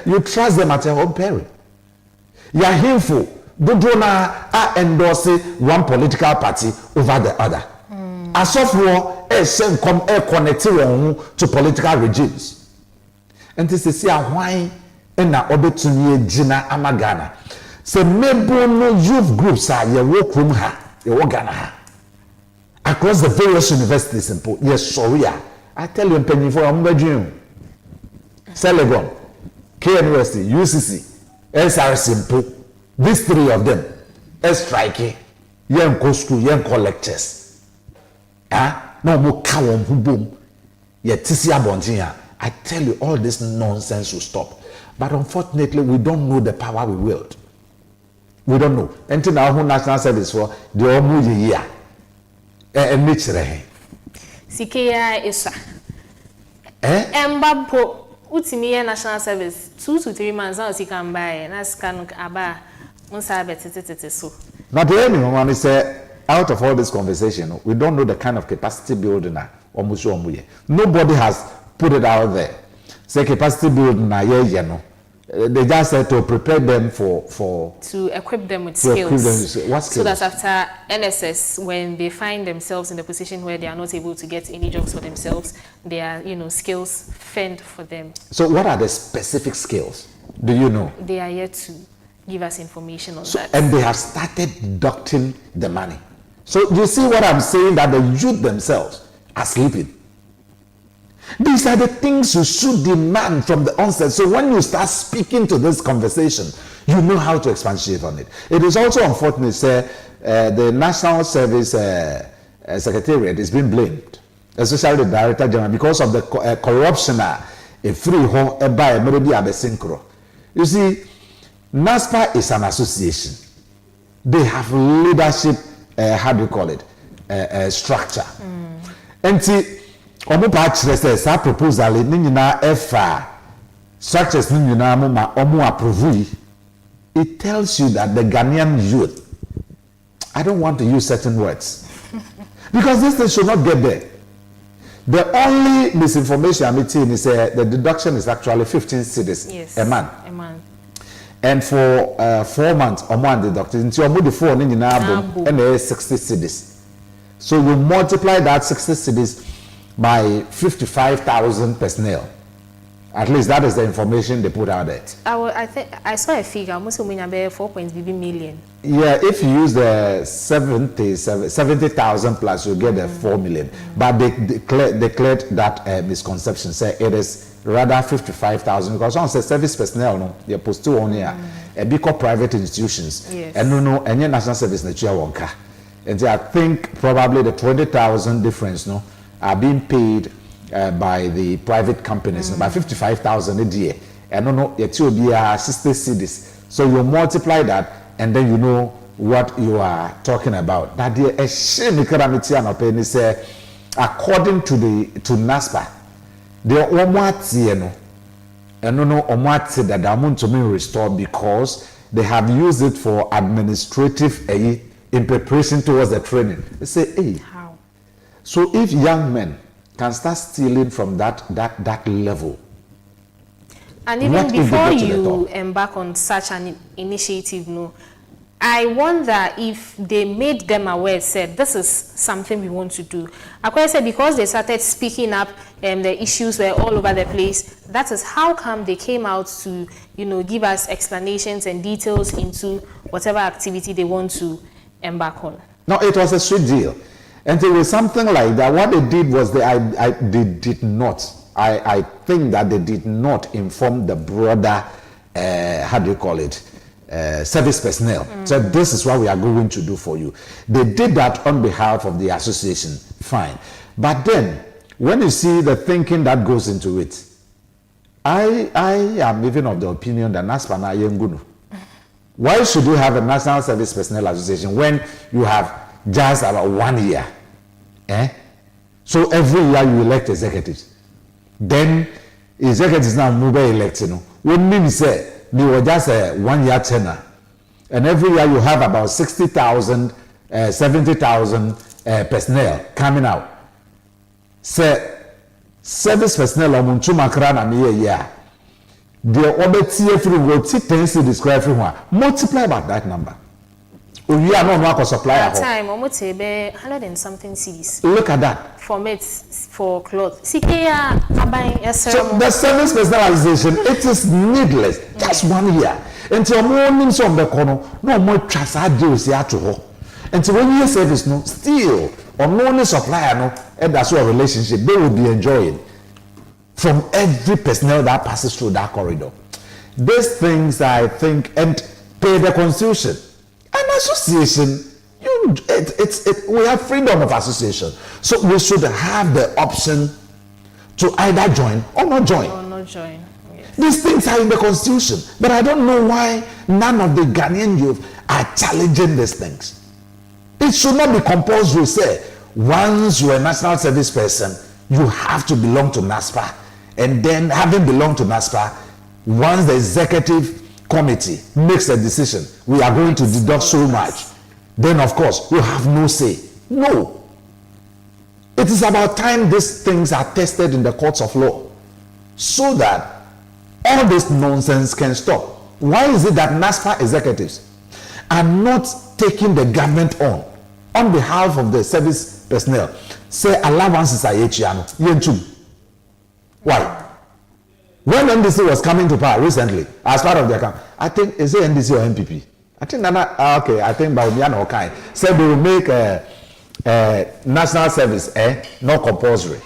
I: you trust them at your own peril. You are hateful. Dodona are endorsing one political party over the other. As of war, connected to political regimes. And this is why in a obetuni jina amagana. So maybe no youth groups are your workroom your Ghana across the various universities in Port. Yes, sorry. I tell you, penny for Umbajum, Selegon, KNUST, UCC, SRC in Port. These three of them, striking, young school, young lectures. No more cow boom. Yet Tisia Bontia. I tell you, all this nonsense will stop. But unfortunately, we don't know the power we wield. We don't know. Until now, who national service for the Omu year. nature.
B: Sikeya isa. Embapo utimi national service 2 to 3 months now you can buy na scan aba unsa betete so.
I: Now the only one is out of all this conversation, we don't know the kind of capacity building na nobody has put it out there. Say capacity building na no. They just said to prepare them for
B: to equip them with skills.
I: What skills?
B: So that after NSS, when they find themselves in the position where they are not able to get any jobs for themselves, they are, skills fend for them.
I: So what are the specific skills? Do you know?
B: They are yet to give us information on that.
I: And they have started deducting the money. So you see what I'm saying, that the youth themselves are sleeping. These are the things you should demand from the onset. So when you start speaking to this conversation, you know how to expatiate on it. It is also unfortunate, the National Service Secretariat is being blamed, especially the Director General, because of the corruption. You see, NASPA is an association. They have leadership, how do you call it, structure. And see, omo pa kire say sa proposal ni nyina efa structures ni nyina ma omo approve. It tells you that the Ghanaian youth, I don't want to use certain words because this thing should not get there. The only misinformation I'm seeing is the deduction is actually 15 cedis a month. And for 4 months omo deducted into omo the 4 ni nyina abom and 60 cedis. So you multiply that 60 cedis by 55,000 personnel. At least that is the information they put out there.
B: I think I saw a figure, almost 4.5 million. Yeah,
I: if you use the 70,000 plus, you get the 4 million. But they declared that misconception. Say it is rather 55,000 because on the service personnel, no, you're supposed to own here. A big private institutions.
B: Yes.
I: And no, any national service nature. And I think probably the 20,000 difference, no, are being paid by the private companies by 55,000 a year. And no, it will be 60 cedis. So you multiply that, and then you know what you are talking about. That the according to NASPA, the omwati and no omwati that amount to me restored because they have used it for administrative in preparation towards the training. They say, hey. So if young men can start stealing from that level,
B: and even before you embark on such an initiative, no, I wonder if they made them aware, said this is something we want to do. Akwa said because they started speaking up and the issues were all over the place, that is how come they came out to, give us explanations and details into whatever activity they want to embark on.
I: No, it was a sweet deal. And there was something like that. What they did was I think that they did not inform the broader, how do you call it, service personnel. So this is what we are going to do for you. They did that on behalf of the association, fine. But then, when you see the thinking that goes into it, I am even of the opinion that NASPA na yengunu. Why should you have a National Service Personnel Association when you have just about 1 year? So every year you elect executives. Then executives now move elected. What means they were just a 1 year tenure. And every year you have about 60,000, 70,000 personnel coming out. Say service personnel on Chumakra na me year. The other TF will to describe everyone. Multiply by that number. We are not a supplier.
B: That time, almost 100 and something cedis.
I: Look at that.
B: For mates, for clothes. So the
I: service personalization, it is needless. Just 1 year. Until morning, some the corner, no more trust. I do see at all. Until 1 year service, no, still, or no supplier, no, and that's what relationship they will be enjoying from every personnel that passes through that corridor. These things, I think, and pay the constitution. An association, we have freedom of association. So we should have the option to either join or not join.
B: Yes.
I: These things are in the constitution. But I don't know why none of the Ghanaian youth are challenging these things. It should not be compulsory, say, once you're a national service person, you have to belong to NASPA. And then, having belonged to NASPA, once the executive committee makes a decision, we are going to deduct so much, then of course you have no say. No. It is about time these things are tested in the courts of law so that all this nonsense can stop. Why is it that NASPA executives are not taking the government on behalf of the service personnel? Say allowances are yenchum. Why? When NDC was coming to power recently, as part of their account, I think, is it NDC or MPP? I think okay, I think Baumian or Kai said they will make national service not compulsory.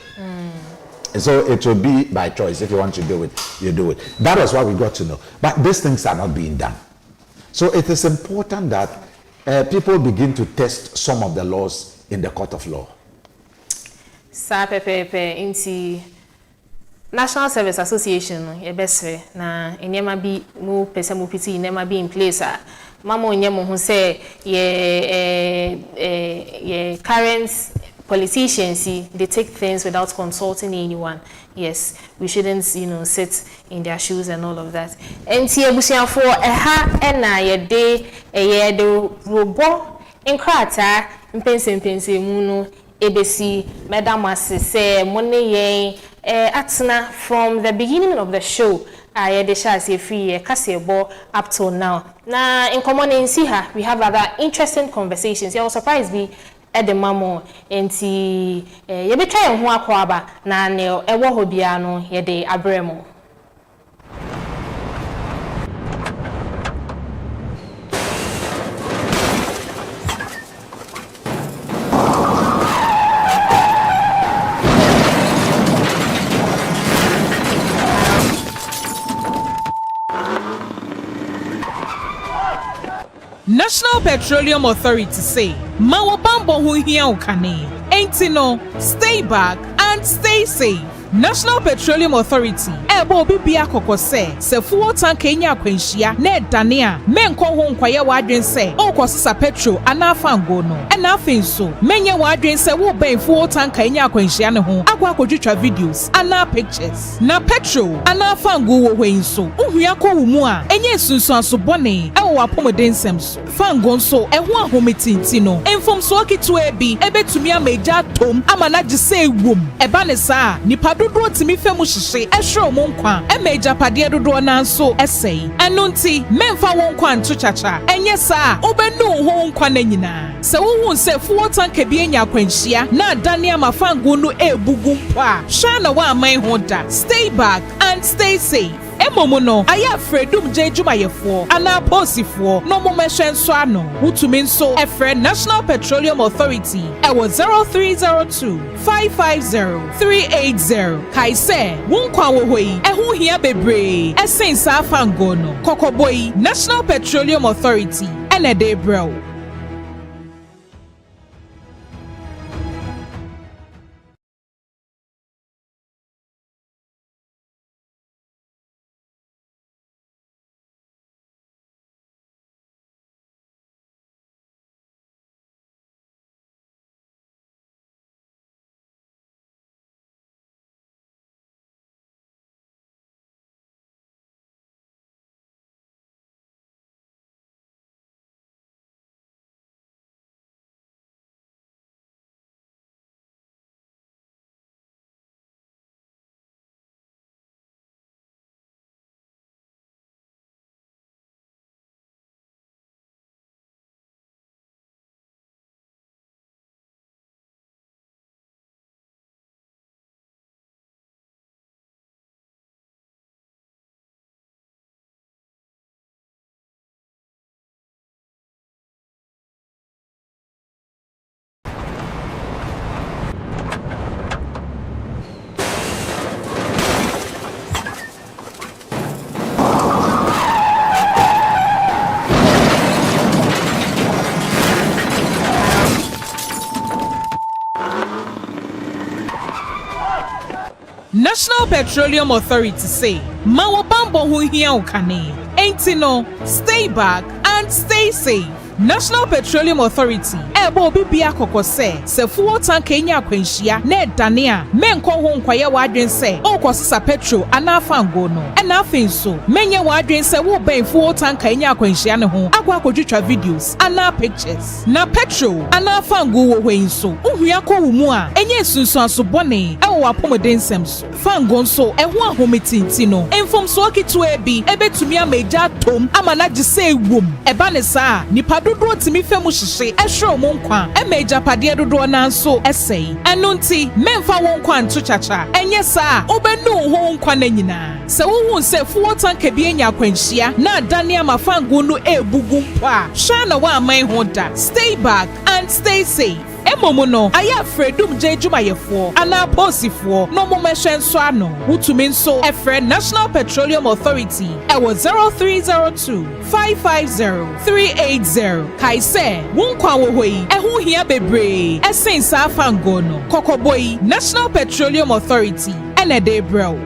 I: So it will be by choice. If you want to do it, you do it. That is what we got to know. But these things are not being done. So it is important that people begin to test some of the laws in the court of law.
B: Sa pepepe inti National Service Association ye besre na enyema bi mu pese mu piti enyema bi in place a mama onyemo hu say ye current politicians they take things without consulting anyone. Yes, we shouldn't, sit in their shoes and all of that. Enti ebusiafo eha na ye de robo enkrata mpense mu no ebesi madam say money yen atna from the beginning of the show I de sha say free kasebo up till now. Na in common in see her we have other interesting conversations. You will surprise me at the mamo enti ye be try ho akwaba na ne ewo ho bia no ye de abremo.
D: National Petroleum Authority say, Mawabambo hu hiya ukane. Ain't no, stay back and stay safe. National Petroleum Authority ebo bibia kokose se fuel tank enya kwenhia na edane menko ho nkwaye wadwen se okosisa petrol anafa ngo no e na afin so menye wadwen se wo ben fuel tank enya kwenhia ne ho akwa kodwetwa videos ana pictures na petrol anafa ngo wo hwen so uhua ko wo mu a enye sunsun aso bone e wo apomodensem so fango nso e ho ahometinti no enfom so okitu ebi ebetumi amaja tom amana gise ewom e ba ne saa nipa dodo timi femu hihye ehwe mo nkwa emeja pade dodo na nso esei eno nti memfa won kwa nto chacha enye saa obenu ho nkwa na nyina se wo se fuo tanka bi enya kwanhia na adane amafango no ebugu mpa hwa na wa aman ho da. Stay back and stay safe. Emomo no aya fredum jejumayefo ana posifo no momehwe nso ano wutumi nso efre National Petroleum Authority ewo 0302 550 380 kaise wonkwa wo hoi ehu hia bebre esensa afango no kokoboi National Petroleum Authority ene de bro. National Petroleum Authority say, Mawabambo hu hiya ukane. Ain't no, stay back and stay safe. National Petroleum Authority ebo obi bia kokose se fuel tank enya akwanhia na edane a menko ho nkwaye wadwen se okosisa petrol ana fango no na afin so menye wadwen se wo ben fuel tank enya akwanhia ne ho akwa kodwitwa videos ana pictures na petrol ana fango wo hwen so uhua ko wo mu a enye sunsun asobone ewo apomodensem so fango so eho ahometinti no enfom so akitu ebi ebetumi ameja tom amana gise ewom eba ne saa nipa dodo timi femu hyehye ehwe mo nkwa emeja pade dodo na nso esei eno nti memfa wo nkwa nto chacha enye saa obenu ho nkwa na nyina se wo hu se fuel tank bi enya akwanhia na adane amafango no ebugu mpa hwa na wa aman ho da. Stay back and stay safe. Emomo no aya fredum jejumayefo ana posifo no momehwe so ano utumi nso efre National Petroleum Authority ewo 0302 550 380 kaise wonkwa wo hoi ehu hia bebre esensa afango no kokoboi National Petroleum Authority ene de bro.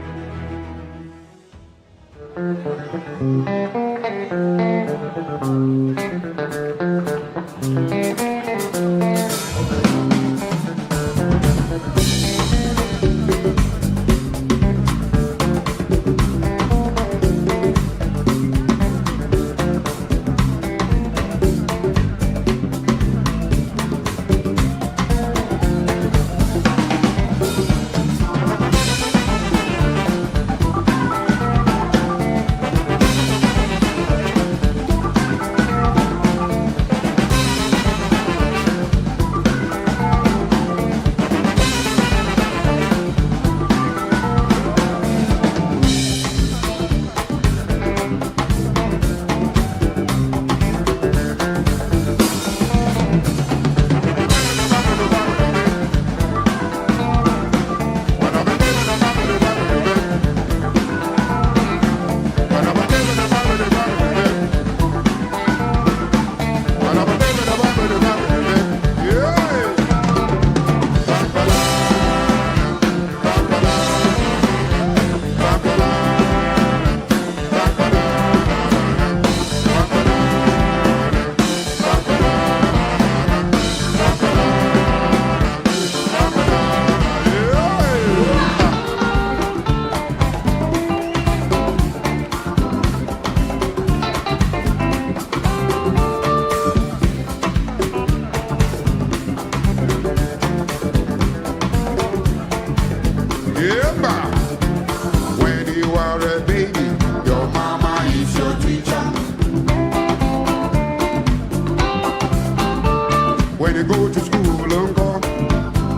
A: When you go to school, uncle,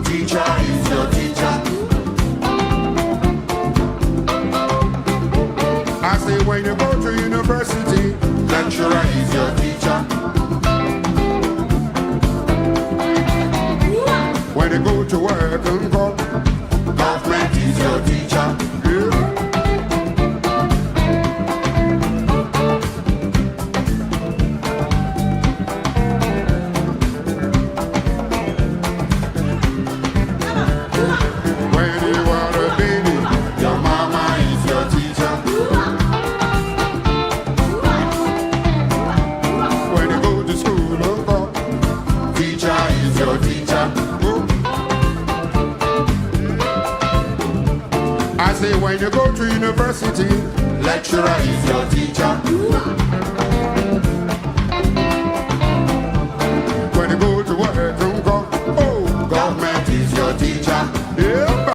A: teacher is your teacher. I say when you go to university, lecturer is your teacher. When you go to work, uncle, government is your teacher. Yeah. When you go to university, lecturer is your teacher.